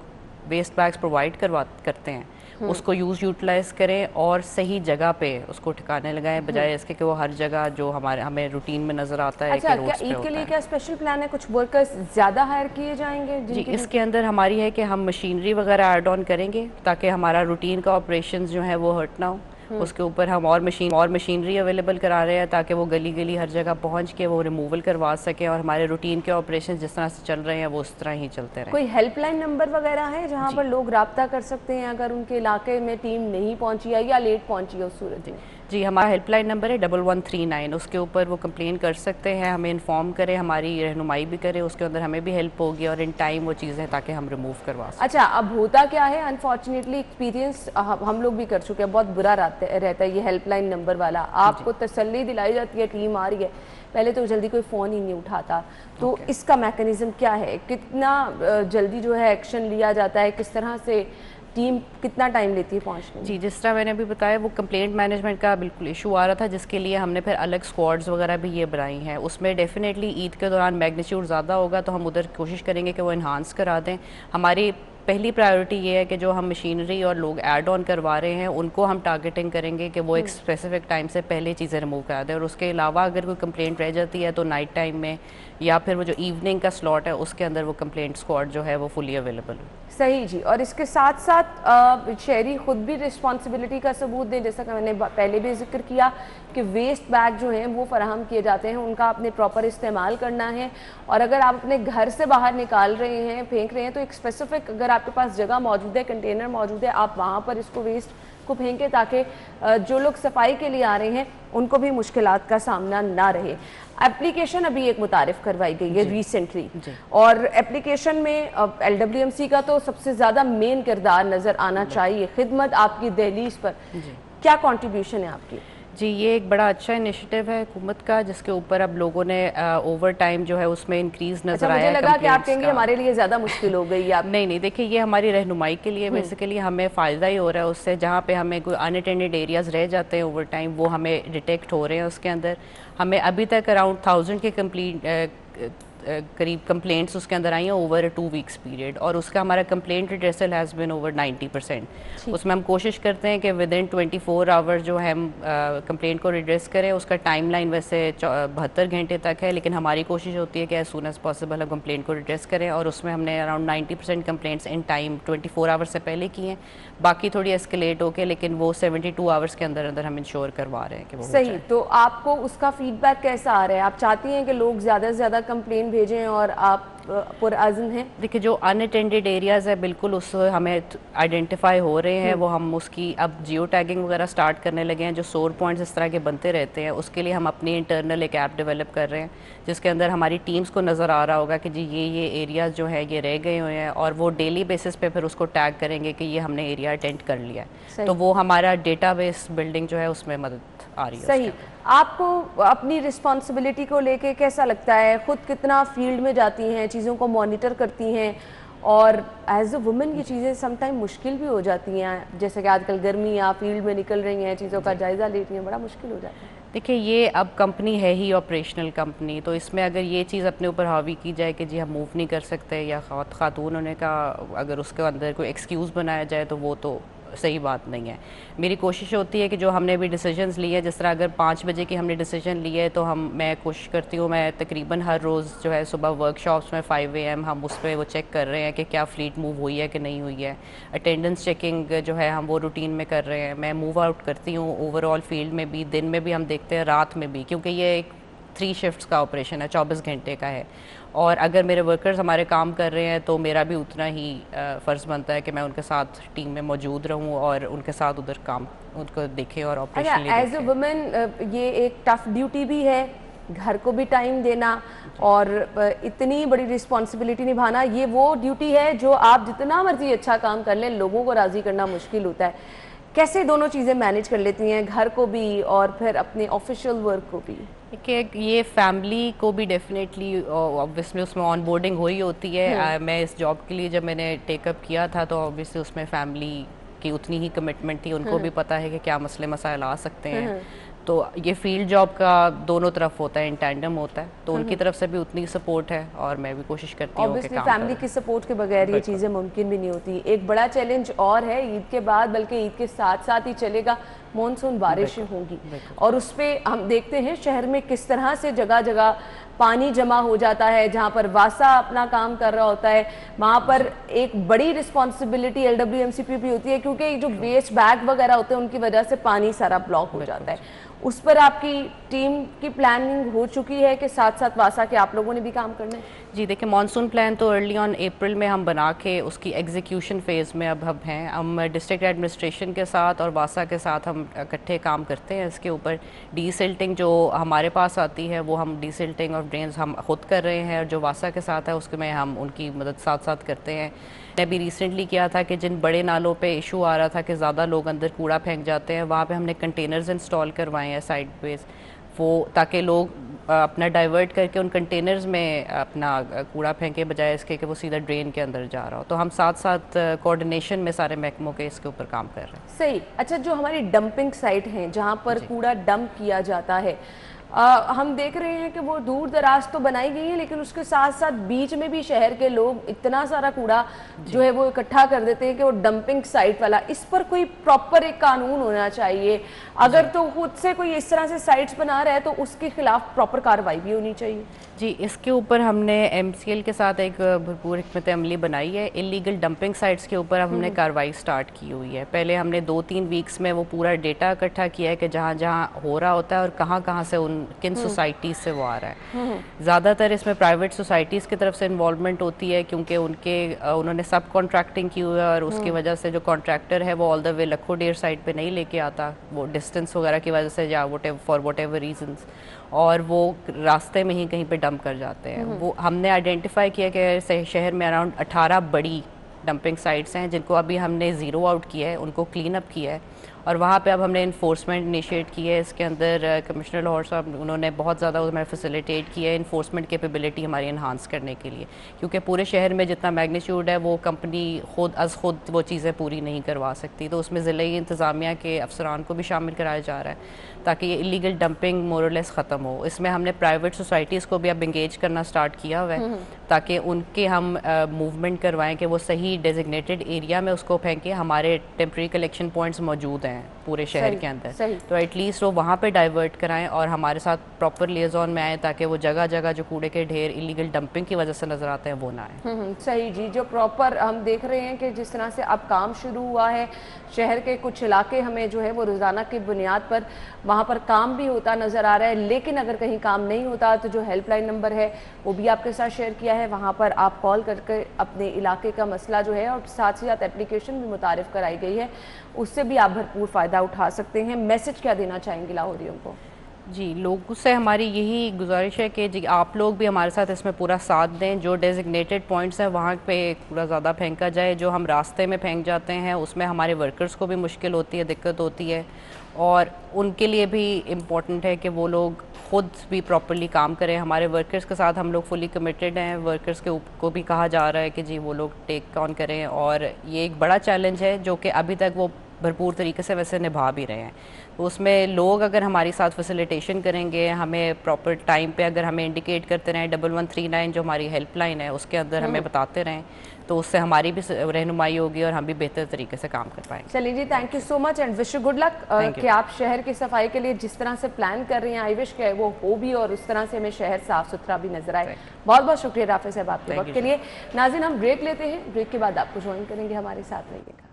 वेस्ट बैग्स प्रोवाइड करते हैं उसको यूटिलाइज़ करें और सही जगह पे उसको ठिकाने लगाएं, बजाय इसके कि वो हर जगह जो हमें रूटीन में नज़र आता है। अच्छा, क्या ईद के लिए क्या स्पेशल प्लान है? कुछ वर्कर्स ज़्यादा हायर किए जाएंगे? जी, इसके अंदर हमारी है कि हम मशीनरी वगैरह ऐड ऑन करेंगे ताकि हमारा रूटीन का ऑपरेशन जो है वो हट ना हो। उसके ऊपर हम और मशीनरी अवेलेबल करा रहे हैं ताकि वो गली गली हर जगह पहुंच के वो रिमूवल करवा सकें और हमारे रूटीन के ऑपरेशन जिस तरह से चल रहे हैं वो उस तरह ही चलते रहें। कोई हेल्पलाइन नंबर वगैरह है जहां पर लोग राब्ता कर सकते हैं अगर उनके इलाके में टीम नहीं पहुंची है या लेट पहुंची है उस सूरत में? जी, हमारा हेल्पलाइन नंबर है 1139। उसके ऊपर वो कंप्लेन कर सकते हैं, हमें इन्फॉर्म करें, हमारी रहनुमाई भी करें, उसके अंदर हमें भी हेल्प होगी और इन टाइम वो चीज़ें ताकि हम रिमूव करवा सकें। अच्छा, अब होता क्या है, अनफॉर्चुनेटली एक्सपीरियंस हम लोग भी कर चुके हैं, बहुत बुरा रहता है ये हेल्पलाइन नंबर वाला। आपको तसल्ली दिलाई जाती है टीम आ रही है, पहले तो जल्दी कोई फ़ोन ही नहीं उठाता। तो इसका मैकेनिज़्म क्या है, कितना जल्दी जो है एक्शन लिया जाता है, किस तरह से टीम कितना टाइम लेती है पहुंचने? जी, जिस तरह मैंने अभी बताया वो कंप्लेंट मैनेजमेंट का बिल्कुल इशू आ रहा था, जिसके लिए हमने फिर अलग स्क्वाड्स वगैरह भी ये बनाई हैं। उसमें डेफिनेटली ईद के दौरान मैग्नीट्यूड ज़्यादा होगा तो हम उधर कोशिश करेंगे कि वो इन्हांस करा दें। हमारी पहली प्रायोरिटी ये है कि जो हम मशीनरी और लोग ऐड ऑन करवा रहे हैं उनको हम टारगेटिंग करेंगे कि वो एक स्पेसिफिक टाइम से पहले चीज़ें रिमूव करा दें। और उसके अलावा अगर कोई कंप्लेंट रह जाती है तो नाइट टाइम में या फिर वो जो इवनिंग का स्लॉट है उसके अंदर वो कंप्लेंट स्क्वाड जो है वो फुली अवेलेबल है। सही जी। और इसके साथ साथ शहरी खुद भी रिस्पॉन्सिबिलिटी का सबूत दें, जैसा कि मैंने पहले भी जिक्र किया कि वेस्ट बैग जो हैं वो फराहम किए जाते हैं, उनका आपने प्रॉपर इस्तेमाल करना है। और अगर आप अपने घर से बाहर निकाल रहे हैं, फेंक रहे हैं, तो एक स्पेसिफिक अगर आपके पास जगह मौजूद है, कंटेनर मौजूद है, आप वहाँ पर इसको वेस्ट को फेंके ताकि जो लोग सफाई के लिए आ रहे हैं उनको भी मुश्किलात का सामना ना रहे। एप्लीकेशन अभी एक मुतारिफ करवाई गई है रिसेंटली, और एप्लीकेशन में LWMC का तो सबसे ज़्यादा मेन किरदार नज़र आना चाहिए। खिदमत आपकी दहलीज पर क्या कॉन्ट्रीब्यूशन है आपकी? जी, ये एक बड़ा अच्छा इनिशिएटिव है हुकूमत का, जिसके ऊपर अब लोगों ने ओवर टाइम जो है उसमें इंक्रीज नजर आया। मुझे लगा कि आप कहेंगे हमारे लिए ज़्यादा मुश्किल हो गई है। नहीं, देखिए ये हमारी रहनुमाई के लिए बेसिकली हमें फ़ायदा ही हो रहा है उससे। जहाँ पे हमें कोई अनअटेंडेड एरियाज़ रह जाते हैं ओवर टाइम, वो हमें डिटेक्ट हो रहे हैं। उसके अंदर हमें अभी तक अराउंड 1000 के करीब कंप्लेंट्स उसके अंदर आई हैं ओवर 2 वीक्स पीरियड, और उसका हमारा complaint redressal has been over 90%। उसमें हम कोशिश करते हैं कि विद इन 24 आवर जो है हम कंप्लेंट को रिड्रेस करें। उसका टाइमलाइन वैसे 72 घंटे तक है, लेकिन हमारी कोशिश होती है कि एज सून एज पॉसिबल हम कंप्लेंट को रिड्रेस करें। और उसमें हमने around 90% complaints in time 24 hours से पहले की हैं। बाकी थोड़ी एस्केलेट होके, लेकिन वो 72 आवर्स के अंदर अंदर हम इंश्योर करवा रहे हैं कि वो सही। तो आपको उसका फीडबैक कैसा आ रहा है? आप चाहती हैं कि लोग ज़्यादा से ज़्यादा कंप्लेंट भेजें और आप पुरअज़्म हैं? देखिए, जो अनअटेंडेड एरियाज़ है बिल्कुल उस हमें आइडेंटिफाई हो रहे हैं, वो हम उसकी अब जियो टैगिंग वगैरह स्टार्ट करने लगे हैं। जो सोर पॉइंट्स इस तरह के बनते रहते हैं उसके लिए हम अपनी इंटरनल एक ऐप डेवलप कर रहे हैं, जिसके अंदर हमारी टीम्स को नज़र आ रहा होगा कि जी ये एरियाज़ जो है ये रह गए हुए हैं, और वो डेली बेसिस पे फिर उसको टैग करेंगे कि ये हमने एरिया अटेंड कर लिया है। तो वो हमारा डेटाबेस बिल्डिंग जो है उसमें मदद आ रही है। सही। आपको अपनी रिस्पॉन्सिबिलिटी को लेके कैसा लगता है? खुद कितना फील्ड में जाती हैं, चीज़ों को मॉनिटर करती हैं, और एज अ वुमेन की चीज़ें समटाइम मुश्किल भी हो जाती हैं, जैसे कि आजकल गर्मी, आप फील्ड में निकल रही हैं, चीज़ों का जायज़ा लेती हैं, बड़ा मुश्किल हो जाता है। देखिए, ये अब कंपनी है ही ऑपरेशनल कंपनी, तो इसमें अगर ये चीज़ अपने ऊपर हावी की जाए कि जी हम मूव नहीं कर सकते, या खातून होने का अगर उसके अंदर कोई एक्सक्यूज़ बनाया जाए, तो वो तो सही बात नहीं है। मेरी कोशिश होती है कि जो हमने भी डिसीजंस लिए हैं, जिस तरह अगर 5 बजे की हमने डिसीजन लिए है, तो मैं कोशिश करती हूँ, मैं तकरीबन हर रोज़ जो है सुबह वर्कशॉप्स में 5 AM हम उस पर वो चेक कर रहे हैं कि क्या फ़्लीट मूव हुई है कि नहीं हुई है। अटेंडेंस चेकिंग जो है हम वो रूटीन में कर रहे हैं। मैं मूव आउट करती हूँ ओवरऑल फील्ड में भी, दिन में भी हम देखते हैं, रात में भी, क्योंकि ये एक 3 शिफ्ट्स का ऑपरेशन है, 24 घंटे का है। और अगर मेरे वर्कर्स हमारे काम कर रहे हैं, तो मेरा भी उतना ही फ़र्ज़ बनता है कि मैं उनके साथ टीम में मौजूद रहूं और उनके साथ उधर काम उनको देखें और ऑपरेशनली अच्छा, एज अ वुमेन ये एक टफ ड्यूटी भी है, घर को भी टाइम देना और इतनी बड़ी रिस्पॉन्सिबिलिटी निभाना, ये वो ड्यूटी है जो आप जितना मर्जी अच्छा काम कर लें, लोगों को राज़ी करना मुश्किल होता है। कैसे दोनों चीज़ें मैनेज कर लेती हैं, घर को भी और फिर अपने ऑफिशियल वर्क को भी? देखिए, ये फैमिली को भी डेफिनेटली ऑब्वियसली उसमें ऑन बोर्डिंग हुई होती है। मैं इस जॉब के लिए जब मैंने टेकअप किया था, तो ऑब्वियसली उसमें फैमिली की उतनी ही कमिटमेंट थी, उनको भी पता है कि क्या मसले मसाइल आ सकते हैं। तो ये फील्ड जॉब का दोनों तरफ होता है, इन टैंडम होता है, तो उनकी तरफ से भी उतनी सपोर्ट है और मैं भी कोशिश करती हूँ कि काम करूँ। फैमिली की सपोर्ट के बगैर ये चीज़ें मुमकिन भी नहीं होती। एक बड़ा चैलेंज और है ईद के बाद, बल्कि ईद के साथ साथ ही चलेगा, मॉनसून बारिशें होंगी और उस पर हम देखते हैं शहर में किस तरह से जगह जगह पानी जमा हो जाता है। जहाँ पर वासा अपना काम कर रहा होता है, वहाँ पर एक बड़ी रिस्पॉन्सिबिलिटी LWMC पे भी होती है, क्योंकि जो वेस्ट बैग वगैरह होते हैं उनकी वजह से पानी सारा ब्लॉक हो जाता है। उस पर आपकी टीम की प्लानिंग हो चुकी है कि साथ साथ वासा के आप लोगों ने भी काम करना है? जी देखिए, मॉनसून प्लान तो अर्ली ऑन अप्रैल में हम बना के उसकी एग्जीक्यूशन फेज़ में अब हम हैं। हम डिस्ट्रिक्ट एडमिनिस्ट्रेशन के साथ और वासा के साथ हम इकट्ठे काम करते हैं इसके ऊपर। डीसिल्टिंग जो हमारे पास आती है वो हम डीसिल्टिंग और ड्रेन्स हम खुद कर रहे हैं, और जो वासा के साथ है उसके में हम उनकी मदद साथ साथ करते हैं। ने भी रिसेंटली किया था कि जिन बड़े नालों पे इशू आ रहा था कि ज़्यादा लोग अंदर कूड़ा फेंक जाते हैं, वहाँ पे हमने कंटेनर्स इंस्टॉल करवाए हैं साइड बेस, वो ताकि लोग अपना डाइवर्ट करके उन कंटेनर्स में अपना कूड़ा फेंके, बजाय इसके कि वो सीधा ड्रेन के अंदर जा रहा हो। तो हम साथ साथ कोऑर्डिनेशन में सारे महकमों के इसके ऊपर काम कर रहे हैं। सही। अच्छा, जो हमारी डंपिंग साइट हैं जहाँ पर कूड़ा डंप किया जाता है, हम देख रहे हैं कि वो दूर दराज तो बनाई गई है, लेकिन उसके साथ साथ बीच में भी शहर के लोग इतना सारा कूड़ा जो है वो इकट्ठा कर देते हैं कि वो डंपिंग साइट वाला, इस पर कोई प्रॉपर एक कानून होना चाहिए। अगर तो खुद से कोई इस तरह से साइट्स बना रहा है तो उसके खिलाफ प्रॉपर कार्रवाई भी होनी चाहिए। जी, इसके ऊपर हमने MCL के साथ एक भरपूर हिकमत अमली बनाई है। इलीगल डंपिंग साइट्स के ऊपर हमने कार्रवाई स्टार्ट की हुई है। पहले हमने 2-3 वीक्स में वो पूरा डेटा इकट्ठा किया है कि जहाँ जहाँ हो रहा होता है और कहाँ कहाँ से उन किन सोसाइटीज़ से वो आ रहा है। ज़्यादातर इसमें प्राइवेट सोसाइटीज़ की तरफ से इन्वॉल्वमेंट होती है, क्योंकि उन्होंने सब कॉन्ट्रैक्टिंग की हुई है, और उसकी वजह से जो कॉन्ट्रैक्टर है वो ऑल द वे लखों डेर साइड पे नहीं लेके आता, वो डिस्टेंस वगैरह की वजह से या फॉर वट एवर रीजन्स, और वो रास्ते में ही कहीं पे डंप कर जाते हैं। वो हमने आइडेंटिफाई किया कि शहर में अराउंड 18 बड़ी डंपिंग साइट्स हैं जिनको अभी हमने ज़ीरो आउट किया है, उनको क्लीन अप किया है, और वहाँ पे अब हमने इन्फोर्समेंट इनिशिएट की है। इसके अंदर कमिश्नर लाहौर साहब उन्होंने बहुत ज़्यादा उसमें फैसिलिटेट किया है इन्फोर्समेंट कैपेबिलिटी हमारी इन्हांस करने के लिए, क्योंकि पूरे शहर में जितना मैग्नीट्यूड है वो कंपनी खुद वो चीज़ें पूरी नहीं करवा सकती। तो उसमें ज़िले इंतज़ामिया के अफसरान को भी शामिल कराया जा रहा है ताकि ये इलीगल डंपिंग मोरलेस ख़त्म हो। इसमें हमने प्राइवेट सोसाइटीज़ को भी अब इंगेज करना स्टार्ट किया हुआ है ताकि उनके हम मूवमेंट करवाएं कि वो सही डेजिग्नेटेड एरिया में उसको फेंकें। हमारे टेम्प्रेरी कलेक्शन पॉइंट्स मौजूद हैं पूरे शहर के अंदर, तो एटलीस्ट वो वहाँ पे डाइवर्ट कराएं और हमारे साथ प्रॉपर लिएजॉन में आए ताकि वो जगह जगह जो कूड़े के ढेर इलीगल डंपिंग की वजह से नज़र आते हैं वो ना आए। सही जी, जो प्रॉपर हम देख रहे हैं कि जिस तरह से अब काम शुरू हुआ है, शहर के कुछ इलाके हमें जो है वो रोज़ाना की बुनियाद पर वहाँ पर काम भी होता नज़र आ रहा है। लेकिन अगर कहीं काम नहीं होता तो जो हेल्पलाइन नंबर है वो भी आपके साथ शेयर किया है, वहाँ पर आप कॉल करके अपने इलाके का मसला जो है, और साथ ही साथ एप्लीकेशन भी मुतारिफ कराई गई है, उससे भी आप भरपूर फ़ायदा उठा सकते हैं। मैसेज क्या देना चाहेंगे लाहौरियों को? जी, लोगों से हमारी यही गुजारिश है कि जी आप लोग भी हमारे साथ इसमें पूरा साथ दें। जो डेजिग्नेटेड पॉइंट्स हैं वहाँ पे कूड़ा ज़्यादा फेंका जाए, जो हम रास्ते में फेंक जाते हैं उसमें हमारे वर्कर्स को भी मुश्किल होती है, दिक्कत होती है, और उनके लिए भी इम्पॉर्टेंट है कि वो लोग ख़ुद भी प्रॉपर्ली काम करें। हमारे वर्कर्स के साथ हम लोग फुली कमिटेड हैं। वर्कर्स को भी कहा जा रहा है कि जी वो लोग टेक ऑन करें, और ये एक बड़ा चैलेंज है जो कि अभी तक वो भरपूर तरीके से वैसे निभा भी रहे हैं। तो उसमें लोग अगर हमारे साथ फैसिलिटेशन करेंगे, हमें प्रॉपर टाइम पे अगर हमें इंडिकेट करते रहें, 1139 जो हमारी हेल्पलाइन है उसके अंदर हमें बताते रहें, तो उससे हमारी भी रहनुमाई होगी और हम भी बेहतर तरीके से काम कर पाएंगे। चलिए जी, thank you so much and wish you good luck कि आप शहर की सफाई के लिए जिस तरह से प्लान कर रही हैं, आई विश के वो हो भी और उस तरह से हमें शहर साफ सुथरा भी नजर आए। बहुत बहुत शुक्रिया राफे साहब आपके वक्त के लिए। नाज़रीन, हम ब्रेक लेते हैं, ब्रेक के बाद आपको ज्वाइन करेंगे, हमारे साथ रहिएगा।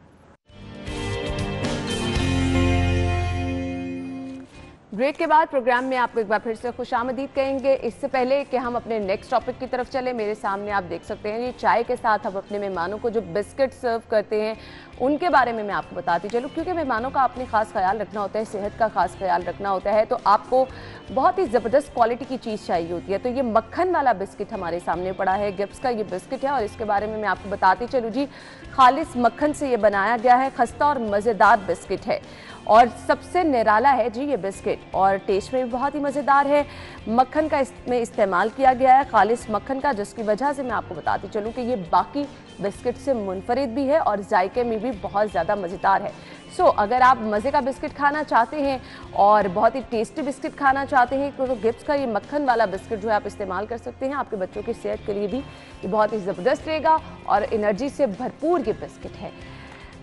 ब्रेक के बाद प्रोग्राम में आपको एक बार फिर से खुशामदीद कहेंगे। इससे पहले कि हम अपने नेक्स्ट टॉपिक की तरफ चले, मेरे सामने आप देख सकते हैं ये चाय के साथ हम अपने मेहमानों को जो बिस्किट सर्व करते हैं उनके बारे में मैं आपको बताती चलूँ, क्योंकि मेहमानों का अपने खास ख्याल रखना होता है, सेहत का खास ख्याल रखना होता है, तो आपको बहुत ही ज़बरदस्त क्वालिटी की चीज़ चाहिए होती है। तो ये मक्खन वाला बिस्किट हमारे सामने पड़ा है, गिब्स का ये बिस्किट है और इसके बारे में मैं आपको बताती चलूँ जी। खालिस मक्खन से ये बनाया गया है, खस्ता और मज़ेदार बिस्किट है और सबसे निराला है जी ये बिस्किट और टेस्ट में भी बहुत ही मज़ेदार है। मक्खन का इसमें इस्तेमाल किया गया है, खालिस मक्खन का, जिसकी वजह से मैं आपको बताती चलूँ कि ये बाकी बिस्किट से मुनफरिद भी है और जायके में भी बहुत ज़्यादा मज़ेदार है। सो अगर आप मज़े का बिस्किट खाना चाहते हैं और बहुत ही टेस्टी बिस्किट खाना चाहते हैं तो गिब्स का ये मक्खन वाला बिस्किट जो है आप इस्तेमाल कर सकते हैं। आपके बच्चों की सेहत के लिए भी ये बहुत ही ज़बरदस्त रहेगा और एनर्जी से भरपूर ये बिस्किट है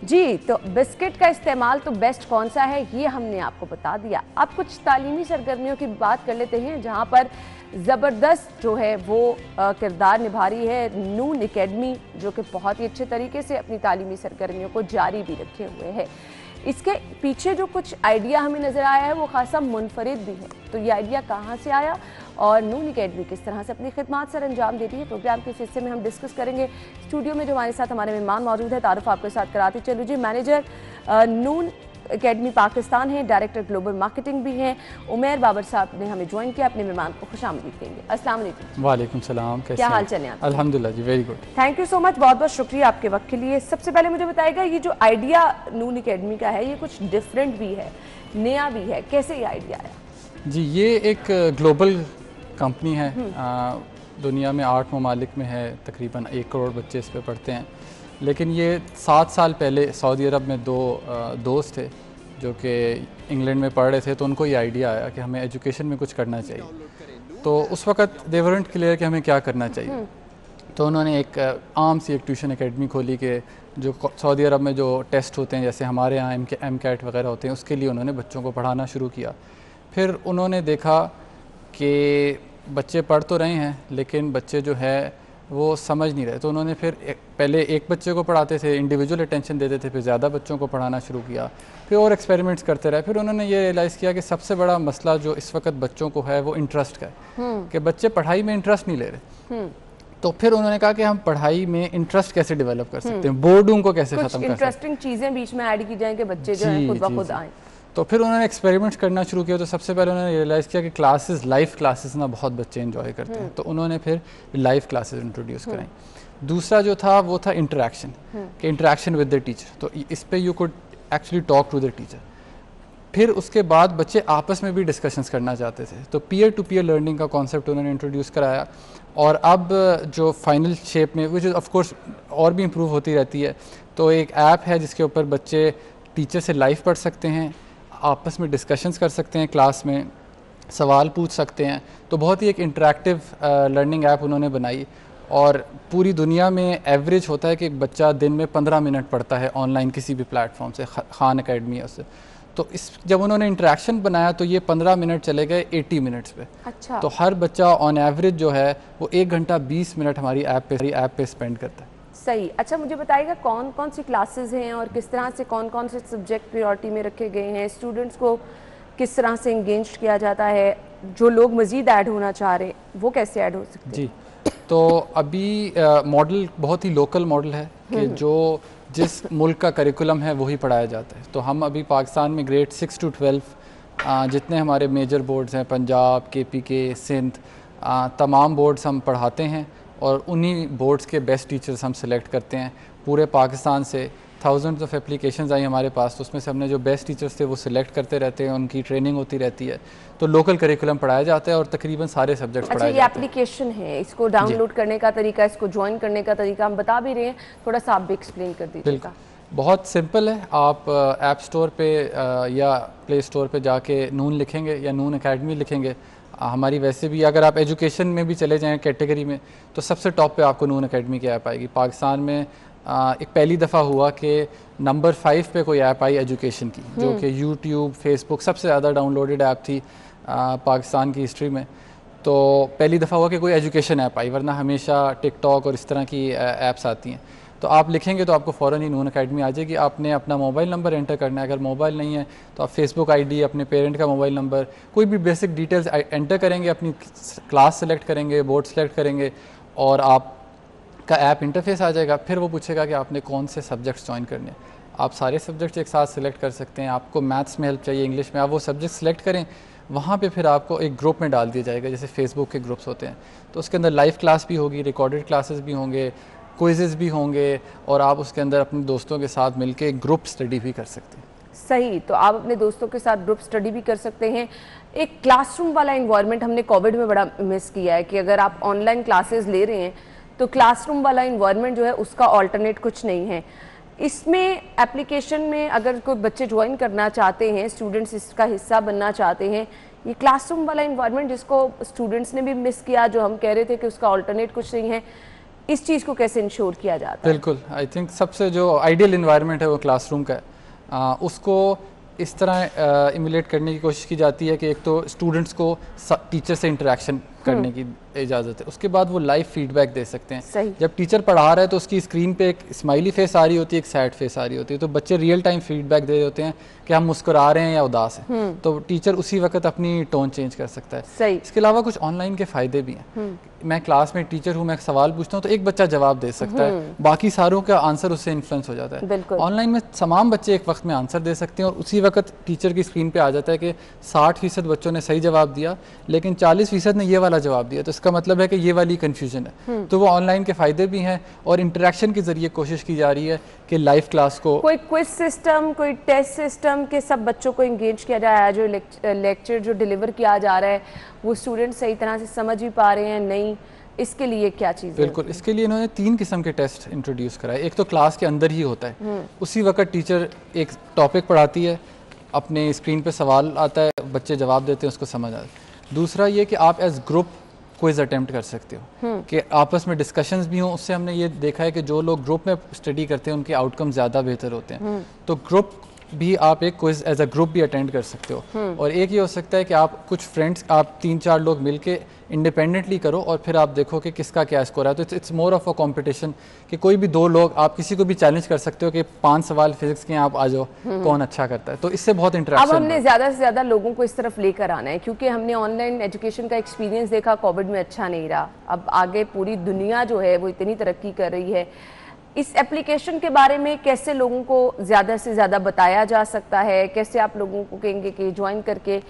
जी। तो बिस्किट का इस्तेमाल तो बेस्ट कौन सा है ये हमने आपको बता दिया। अब कुछ तालीमी सरगर्मियों की बात कर लेते हैं जहां पर ज़बरदस्त जो है वो किरदार निभा रही है नून एकेडमी, जो कि बहुत ही अच्छे तरीके से अपनी तालीमी सरगर्मियों को जारी भी रखे हुए है। इसके पीछे जो कुछ आइडिया हमें नज़र आया है वो खासा मुनफरिद भी है। तो ये आइडिया कहाँ से आया और नून एकेडमी किस तरह से अपनी खिदमात सर अंजाम देती है, प्रोग्राम के इस हिस्से में हम डिस्कस करेंगे। स्टूडियो में जो हमारे साथ हमारे मेहमान मौजूद है, तारुफ आपके साथ कराती चलूँ जी। मैनेजर नून एकेडमी पाकिस्तान है, डायरेक्टर ग्लोबल मार्केटिंग भी हैं, उमैर बाबर साहब ने हमें ज्वाइन किया, अपने मेहमान को खुशामदीद करेंगे। अस्सलाम वालेकुम। वालेकुम सलाम, कैसे क्या हाल चल है? अल्हम्दुलिल्लाह जी, very good, thank you so much, बहुत बहुत शुक्रिया आपके वक्त के लिए। सबसे पहले मुझे बताइएगा ये जो आइडिया नून एकेडमी का है ये कुछ डिफरेंट भी है, नया भी है, कैसे ये आइडिया आया? जी, ये एक ग्लोबल कंपनी है, दुनिया में 8 ममालिक में है, तकरीबन 1 करोड़ बच्चे इस पे पढ़ते हैं। लेकिन ये 7 साल पहले सऊदी अरब में 2 दोस्त थे जो कि इंग्लैंड में पढ़ रहे थे, तो उनको ये आइडिया आया कि हमें एजुकेशन में कुछ करना चाहिए। तो उस वक़्त दे वरंट क्लियर कि हमें क्या करना चाहिए, तो उन्होंने एक आम सी एक ट्यूशन एकेडमी खोली कि जो सऊदी अरब में जो टेस्ट होते हैं जैसे हमारे यहाँ MCAT वगैरह होते हैं उसके लिए उन्होंने बच्चों को पढ़ाना शुरू किया। फिर उन्होंने देखा कि बच्चे पढ़ तो रहे हैं लेकिन बच्चे जो है वो समझ नहीं रहे, तो उन्होंने फिर पहले एक बच्चे को पढ़ाते थे, इंडिविजुअल अटेंशन देते थे, फिर ज़्यादा बच्चों को पढ़ाना शुरू किया, फिर और एक्सपेरिमेंट्स करते रहे। फिर उन्होंने ये रियलाइज़ किया कि सबसे बड़ा मसला जो इस वक्त बच्चों को है वो इंटरेस्ट का है, कि बच्चे पढ़ाई में इंटरेस्ट नहीं ले रहे। तो फिर उन्होंने कहा कि हम पढ़ाई में इंटरेस्ट कैसे डेवलप कर सकते हैं, बोर्डूम को कैसे ख़त्म कर सकते हैं, इंटरेस्टिंग चीज़ें बीच में ऐड की जाएं कि बच्चे जो हैं खुद ब खुद आएँ। तो फिर उन्होंने एक्सपेरिमेंट्स करना शुरू किया। तो सबसे पहले उन्होंने रियलाइज़ किया कि क्लासेस, लाइव क्लासेस ना बहुत बच्चे एंजॉय करते हैं, तो उन्होंने फिर लाइव क्लासेस इंट्रोड्यूस कराई। दूसरा जो था वो था इंटरेक्शन, कि इंटरेक्शन विद द टीचर, तो इस पे you could actually talk to the teacher. फिर उसके बाद बच्चे आपस में भी डिस्कशंस करना चाहते थे, तो पीयर टू पीयर लर्निंग का कॉन्सेप्ट उन्होंने इंट्रोड्यूस कराया। और अब जो फाइनल शेप में, विच ऑफ कोर्स और भी इम्प्रूव होती रहती है, तो एक ऐप है जिसके ऊपर बच्चे टीचर से लाइव पढ़ सकते हैं, आपस में डिस्कशंस कर सकते हैं, क्लास में सवाल पूछ सकते हैं। तो बहुत ही एक इंटरेक्टिव लर्निंग ऐप उन्होंने बनाई। और पूरी दुनिया में एवरेज होता है कि एक बच्चा दिन में 15 मिनट पढ़ता है ऑनलाइन किसी भी प्लेटफॉर्म से, खान अकेडमी है उससे। तो इस जब उन्होंने इंटरेक्शन बनाया तो ये 15 मिनट चले गए 80 मिनट्स पे। अच्छा। तो हर बच्चा ऑन एवरेज जो है वो 1 घंटा 20 मिनट हमारी ऐप पे स्पेंड करता है। सही। अच्छा, मुझे बताइएगा कौन कौन सी क्लासेस हैं और किस तरह से कौन कौन से सब्जेक्ट प्रायोरिटी में रखे गए हैं, स्टूडेंट्स को किस तरह से इंगेज किया जाता है, जो लोग मज़ीद ऐड होना चाह रहे हैं वो कैसे ऐड हो सकते हैं? जी, तो अभी मॉडल बहुत ही लोकल मॉडल है कि जो जिस मुल्क का करिकुलम है वही पढ़ाया जाता है। तो हम अभी पाकिस्तान में ग्रेड 6 to 12 जितने हमारे मेजर बोर्ड्स हैं, पंजाब, KPK, सिंध, तमाम बोर्ड्स हम पढ़ाते हैं और उन्हीं बोर्ड्स के बेस्ट टीचर्स हम सेलेक्ट करते हैं। पूरे पाकिस्तान से थाउजेंड्स ऑफ एप्लीकेशंस आई हमारे पास, तो उसमें से हमने जो बेस्ट टीचर्स थे वो सिलेक्ट करते रहते हैं, उनकी ट्रेनिंग होती रहती है। तो लोकल करिकुलम पढ़ाया जाता है और तकरीबन सारे सब्जेक्ट्स पढ़ाए जाते हैं। अच्छा, ये एप्लीकेशन है, इसको डाउनलोड करने का तरीका, इसको ज्वाइन करने का तरीका हम बता भी रहे हैं, थोड़ा सा आप भी एक्सप्लेन कर दीजिएगा। बहुत सिंपल है, आप ऐप स्टोर पे या प्ले स्टोर पे जाके नून लिखेंगे या नून एकेडमी लिखेंगे। हमारी वैसे भी अगर आप एजुकेशन में भी चले जाएं कैटेगरी में तो सबसे टॉप पे आपको नून एकेडमी की ऐप आएगी। पाकिस्तान में एक पहली दफ़ा हुआ कि नंबर 5 पे कोई ऐप आई एजुकेशन की, जो कि यूट्यूब, फेसबुक सबसे ज़्यादा डाउनलोडेड ऐप थी पाकिस्तान की हिस्ट्री में। तो पहली दफ़ा हुआ कि कोई एजुकेशन ऐप आई, वरना हमेशा टिकटॉक और इस तरह की ऐप्स आती हैं। तो आप लिखेंगे तो आपको फ़ौरन ही नून एकेडमी आ जाएगी। आपने अपना मोबाइल नंबर एंटर करना है, अगर मोबाइल नहीं है तो आप फेसबुक आईडी, अपने पेरेंट का मोबाइल नंबर, कोई भी बेसिक डिटेल्स एंटर करेंगे, अपनी क्लास सेलेक्ट करेंगे, बोर्ड सेलेक्ट करेंगे और आपका ऐप इंटरफेस आ जाएगा। फिर वो पूछेगा कि आपने कौन से सब्जेक्ट्स ज्वाइन करने हैं। आप सारे सब्जेक्ट्स एक साथ सेलेक्ट कर सकते हैं। आपको मैथ्स में हेल्प चाहिए, इंग्लिश में, आप वो सब्जेक्ट सेलेक्ट करें। वहाँ पे फिर आपको एक ग्रुप में डाल दिया जाएगा, जैसे फेसबुक के ग्रुप्स होते हैं। तो उसके अंदर लाइव क्लास भी होगी, रिकॉर्डेड क्लासेस भी होंगे, क्विज़ेस भी होंगे और आप उसके अंदर अपने दोस्तों के साथ मिलके ग्रुप स्टडी भी कर सकते हैं। सही, तो आप अपने दोस्तों के साथ ग्रुप स्टडी भी कर सकते हैं। एक क्लासरूम वाला इन्वायरमेंट हमने कोविड में बड़ा मिस किया है कि अगर आप ऑनलाइन क्लासेस ले रहे हैं तो क्लासरूम वाला इन्वायरमेंट जो है उसका ऑल्टरनेट कुछ नहीं है। इसमें एप्लीकेशन में अगर कोई बच्चे ज्वाइन करना चाहते हैं, स्टूडेंट्स इसका हिस्सा बनना चाहते हैं, ये क्लासरूम वाला इन्वायरमेंट जिसको स्टूडेंट्स ने भी मिस किया, जो हम कह रहे थे कि उसका ऑल्टरनेट कुछ नहीं है, इस चीज़ को कैसे इंश्योर किया जाता है? बिल्कुल, आई थिंक सबसे जो आइडियल इन्वायरमेंट है वो क्लासरूम का है। उसको इस तरह इमुलेट करने की कोशिश की जाती है कि एक तो स्टूडेंट्स को टीचर से इंटरेक्शन करने की इजाज़त है, उसके बाद वो लाइव फीडबैक दे सकते हैं। सही। जब टीचर पढ़ा रहा है तो उसकी स्क्रीन पे एक स्माइली फेस आ रही होती है, एक सैड फेस आ रही होती है, तो बच्चे रियल टाइम फीडबैक दे रहे होते हैं कि हम मुस्कुरा रहे हैं या उदास हैं। तो टीचर उसी वक्त अपनी टोन चेंज कर सकता है। सही। इसके अलावा कुछ ऑनलाइन के फ़ायदे भी हैं। मैं क्लास में टीचर हूँ, मैं सवाल पूछता हूँ तो एक बच्चा जवाब दे सकता है, बाकी सारों का आंसर उससे इन्फ्लुएंस हो जाता है। ऑनलाइन में तमाम बच्चे एक वक्त में आंसर दे सकते हैं और उसी वक्त टीचर की स्क्रीन पे आ जाता है कि 60% बच्चों ने सही जवाब दिया लेकिन 40% ने ये वाला जवाब दिया, तो इसका मतलब है कि ये वाली कंफ्यूजन है। तो वो ऑनलाइन के फ़ायदे भी हैं और इंटरेक्शन के ज़रिए कोशिश की जा रही है कि लाइव क्लास को कोई क्विज सिस्टम, कोई टेस्ट सिस्टम के सब बच्चों को इंगेज किया जाए, जो लेक्चर जो डिलीवर किया जा रहा है वो स्टूडेंट सही तरह से समझ भी पा रहे हैं नहीं, इसके लिए क्या चीज़? बिल्कुल, इसके लिए इन्होंने 3 किस्म के टेस्ट इंट्रोड्यूस कराए। एक तो क्लास के अंदर ही होता है, उसी वक्त टीचर एक टॉपिक पढ़ाती है, अपने स्क्रीन पे सवाल आता है, बच्चे जवाब देते हैं, उसको समझ आता है। दूसरा ये कि आप एज ग्रुप क्विज अटेम्प्ट कर सकते हो कि आपस में डिस्कशंस भी हों। उससे हमने ये देखा है कि जो लोग ग्रुप में स्टडी करते हैं उनके आउटकम ज़्यादा बेहतर होते हैं। तो ग्रुप भी आप एक क्विज एज अ ग्रुप भी अटेंड कर सकते हो। और एक ये हो सकता है कि आप कुछ फ्रेंड्स, आप 3-4 लोग मिलके इंडिपेंडेंटली करो और फिर आप देखो कि किसका क्या स्कोर है। तो it's more of a competition कि कोई भी 2 लोग, आप किसी को भी चैलेंज कर सकते हो कि 5 सवाल फिजिक्स के आप आ जाओ, कौन अच्छा करता है। तो इससे बहुत इंटरेक्शन। अब हमने ज़्यादा से ज़्यादा लोगों को इस तरफ लेकर आना है क्योंकि हमने ऑनलाइन एजुकेशन का एक्सपीरियंस देखा, कोविड में अच्छा नहीं रहा। अब आगे पूरी दुनिया जो है वो इतनी तरक्की कर रही है, इस एप्लीकेशन के बारे में कैसे लोगों को ज़्यादा से ज़्यादा बताया जा सकता है? कैसे आप लोगों को कहेंगे कि ज्वाइन करके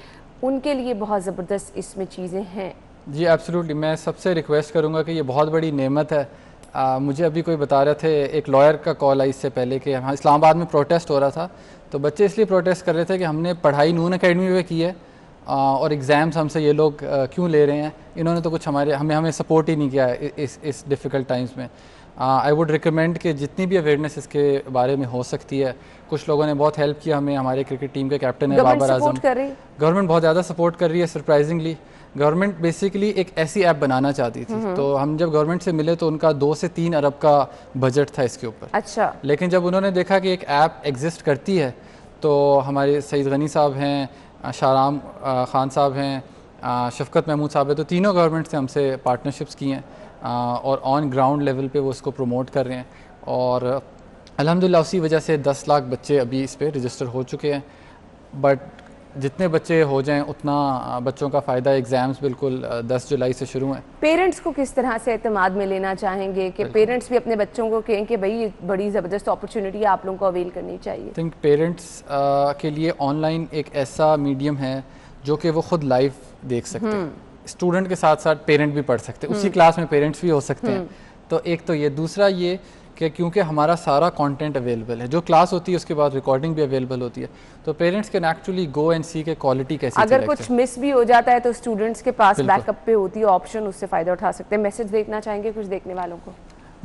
उनके लिए बहुत ज़बरदस्त इसमें चीज़ें हैं? जी एब्सोल्युटली, मैं सबसे रिक्वेस्ट करूंगा कि ये बहुत बड़ी नेमत है। मुझे अभी कोई बता रहे थे, एक लॉयर का कॉल आई इससे पहले कि हाँ इस्लामाबाद में प्रोटेस्ट हो रहा था, तो बच्चे इसलिए प्रोटेस्ट कर रहे थे कि हमने पढ़ाई नून एकेडमी में की है और एग्ज़ाम्स हमसे ये लोग क्यों ले रहे हैं, इन्होंने तो कुछ हमें सपोर्ट ही नहीं किया है इस डिफ़िकल्ट टाइम्स में। आई वुड रिकमेंड कि जितनी भी अवेयरनेस इसके बारे में हो सकती है, कुछ लोगों ने बहुत हेल्प किया हमें, हमारे क्रिकेट टीम के कैप्टन है बाबर आजम, गवर्नमेंट बहुत ज़्यादा सपोर्ट कर रही है। सरप्राइजिंगली गवर्नमेंट बेसिकली एक ऐसी ऐप बनाना चाहती थी, तो हम जब गवर्नमेंट से मिले तो उनका 2 से 3 अरब का बजट था इसके ऊपर। अच्छा। लेकिन जब उन्होंने देखा कि एक ऐप एग्जिस्ट करती है, तो हमारे सईद गनी साहब हैं, शाहराम खान साहब हैं, शफकत महमूद साहब है, तो तीनों गवर्नमेंट से हमसे पार्टनरशिप्स की हैं और ऑन ग्राउंड लेवल पे वो इसको प्रमोट कर रहे हैं। और अल्हम्दुलिल्लाह उसी वजह से 10 लाख बच्चे अभी इस पे रजिस्टर हो चुके हैं। बट जितने बच्चे हो जाएं उतना बच्चों का फ़ायदा। एग्ज़ाम्स बिल्कुल 10 जुलाई से शुरू हैं। पेरेंट्स को किस तरह से एतमाद में लेना चाहेंगे कि पेरेंट्स भी अपने बच्चों को कहें कि भाई ये बड़ी ज़बरदस्त अपॉर्चुनिटी है, आप लोगों को अवेल करनी चाहिए? आई थिंक पेरेंट्स के लिए ऑनलाइन एक ऐसा मीडियम है जो कि वो ख़ुद लाइव देख सकते हैं। स्टूडेंट के साथ साथ पेरेंट भी पढ़ सकते हैं, उसी क्लास में पेरेंट्स भी हो सकते हैं। तो एक तो ये, दूसरा ये कि क्योंकि हमारा सारा कंटेंट अवेलेबल है, जो क्लास होती है उसके बाद रिकॉर्डिंग भी अवेलेबल होती है, तो parents can actually go and see के क्वालिटी कैसी है। अगर कुछ मिस भी हो जाता है तो स्टूडेंट्स के पास बैकअप पे होती है ऑप्शन, उससे फ़ायदा उठा सकते हैं। मैसेज देखना चाहेंगे कुछ देखने वालों को?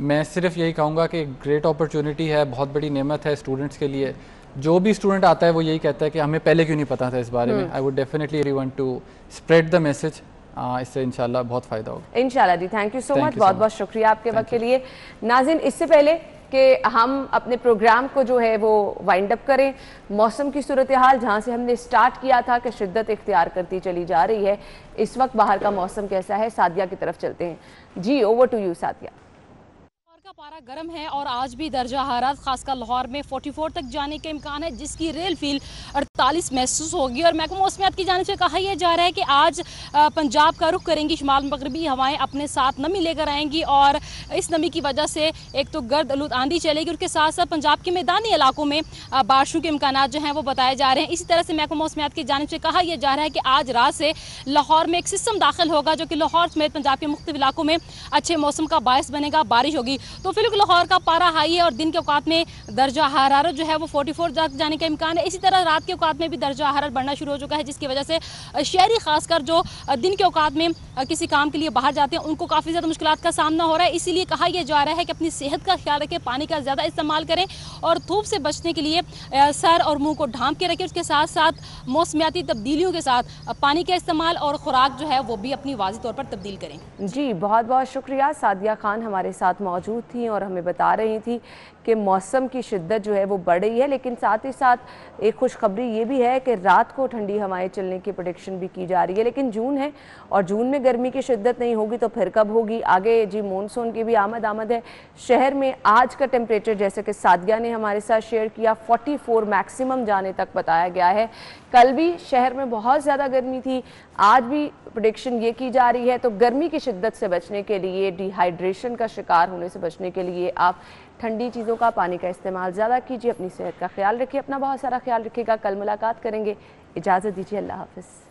मैं सिर्फ यही कहूँगा कि ग्रेट अपॉर्चुनिटी है, बहुत बड़ी नेमत है स्टूडेंट्स के लिए। जो भी स्टूडेंट आता है वो यही कहता है कि हमें पहले क्यों नहीं पता था इस बारे में। I would definitely want to spread the message, इससे इंशाल्लाह बहुत फ़ायदा होगा। इंशाल्लाह जी, थैंक यू सो मच, बहुत बहुत शुक्रिया आपके वक्त के लिए। नाज़रीन, इससे पहले कि हम अपने प्रोग्राम को जो है वो वाइंड अप करें, मौसम की सूरत हाल जहाँ से हमने स्टार्ट किया था कि शिद्दत इख्तियार करती चली जा रही है, इस वक्त बाहर का मौसम कैसा है, सादिया की तरफ चलते हैं। जी, ओवर टू यू सादिया। का पारा गर्म है और आज भी दर्जा हरारत खासकर लाहौर में 44 तक जाने के इम्कान है, जिसकी रेल फील 48 महसूस होगी। और महकमा मौसमियात की जानिब से कहा यह जा रहा है कि आज पंजाब का रुख करेंगी शुमाल मगरबी हवाएं, अपने साथ नमी लेकर आएंगी और इस नमी की वजह से एक तो गर्द आलूद आंधी चलेगी, उसके साथ साथ पंजाब के मैदानी इलाकों में बारिशों के इम्कान जो हैं वो बताए जा रहे हैं। इसी तरह से महकमा मौसमियात की जानिब से कहा यह जा रहा है कि आज रात से लाहौर में एक सिस्टम दाखिल होगा जो कि लाहौर समेत पंजाब के मुख्तलिफ इलाकों में अच्छे मौसम का बायस बनेगा, बारिश होगी। तो फिलहाल लाहौर का पारा हाई है और दिन के औकात में दर्जा हरारत जो है वो 44 तक जाने का इम्कान है। इसी तरह रात के औकात में भी दर्जा हरारत बढ़ना शुरू हो चुका है, जिसकी वजह से शहरी खासकर जो दिन के औकात में किसी काम के लिए बाहर जाते हैं उनको काफ़ी ज़्यादा मुश्किलात का सामना हो रहा है। इसीलिए कहा यह जा रहा है कि अपनी सेहत का ख्याल रखें, पानी का ज़्यादा इस्तेमाल करें और धूप से बचने के लिए सर और मुँह को ढांप के रखें। उसके साथ साथ मौसमियाती तब्दीलियों के साथ पानी का इस्तेमाल और खुराक जो है वो भी अपनी वाज़ेह तौर पर तब्दील करें। जी, बहुत बहुत शुक्रिया। सादिया खान हमारे साथ मौजूद थी और हमें बता रही थी कि मौसम की शिद्दत जो है वो बढ़ रही है, लेकिन साथ ही साथ एक खुशखबरी ये भी है कि रात को ठंडी हवाएं चलने की प्रेडिक्शन भी की जा रही है। लेकिन जून है और जून में गर्मी की शिद्दत नहीं होगी तो फिर कब होगी आगे? जी, मानसून की भी आमद है। शहर में आज का टेम्परेचर जैसे कि सादिया ने हमारे साथ शेयर किया 44 मैक्सिमम जाने तक बताया गया है। कल भी शहर में बहुत ज़्यादा गर्मी थी, आज भी प्रेडिक्शन ये की जा रही है। तो गर्मी की शिद्दत से बचने के लिए, डिहाइड्रेशन का शिकार होने से बचने के लिए आप ठंडी चीज़ों का, पानी का इस्तेमाल ज़्यादा कीजिए, अपनी सेहत का ख्याल रखिए, अपना बहुत सारा ख्याल रखिएगा। कल मुलाकात करेंगे, इजाज़त दीजिए, अल्लाह हाफ़िज़।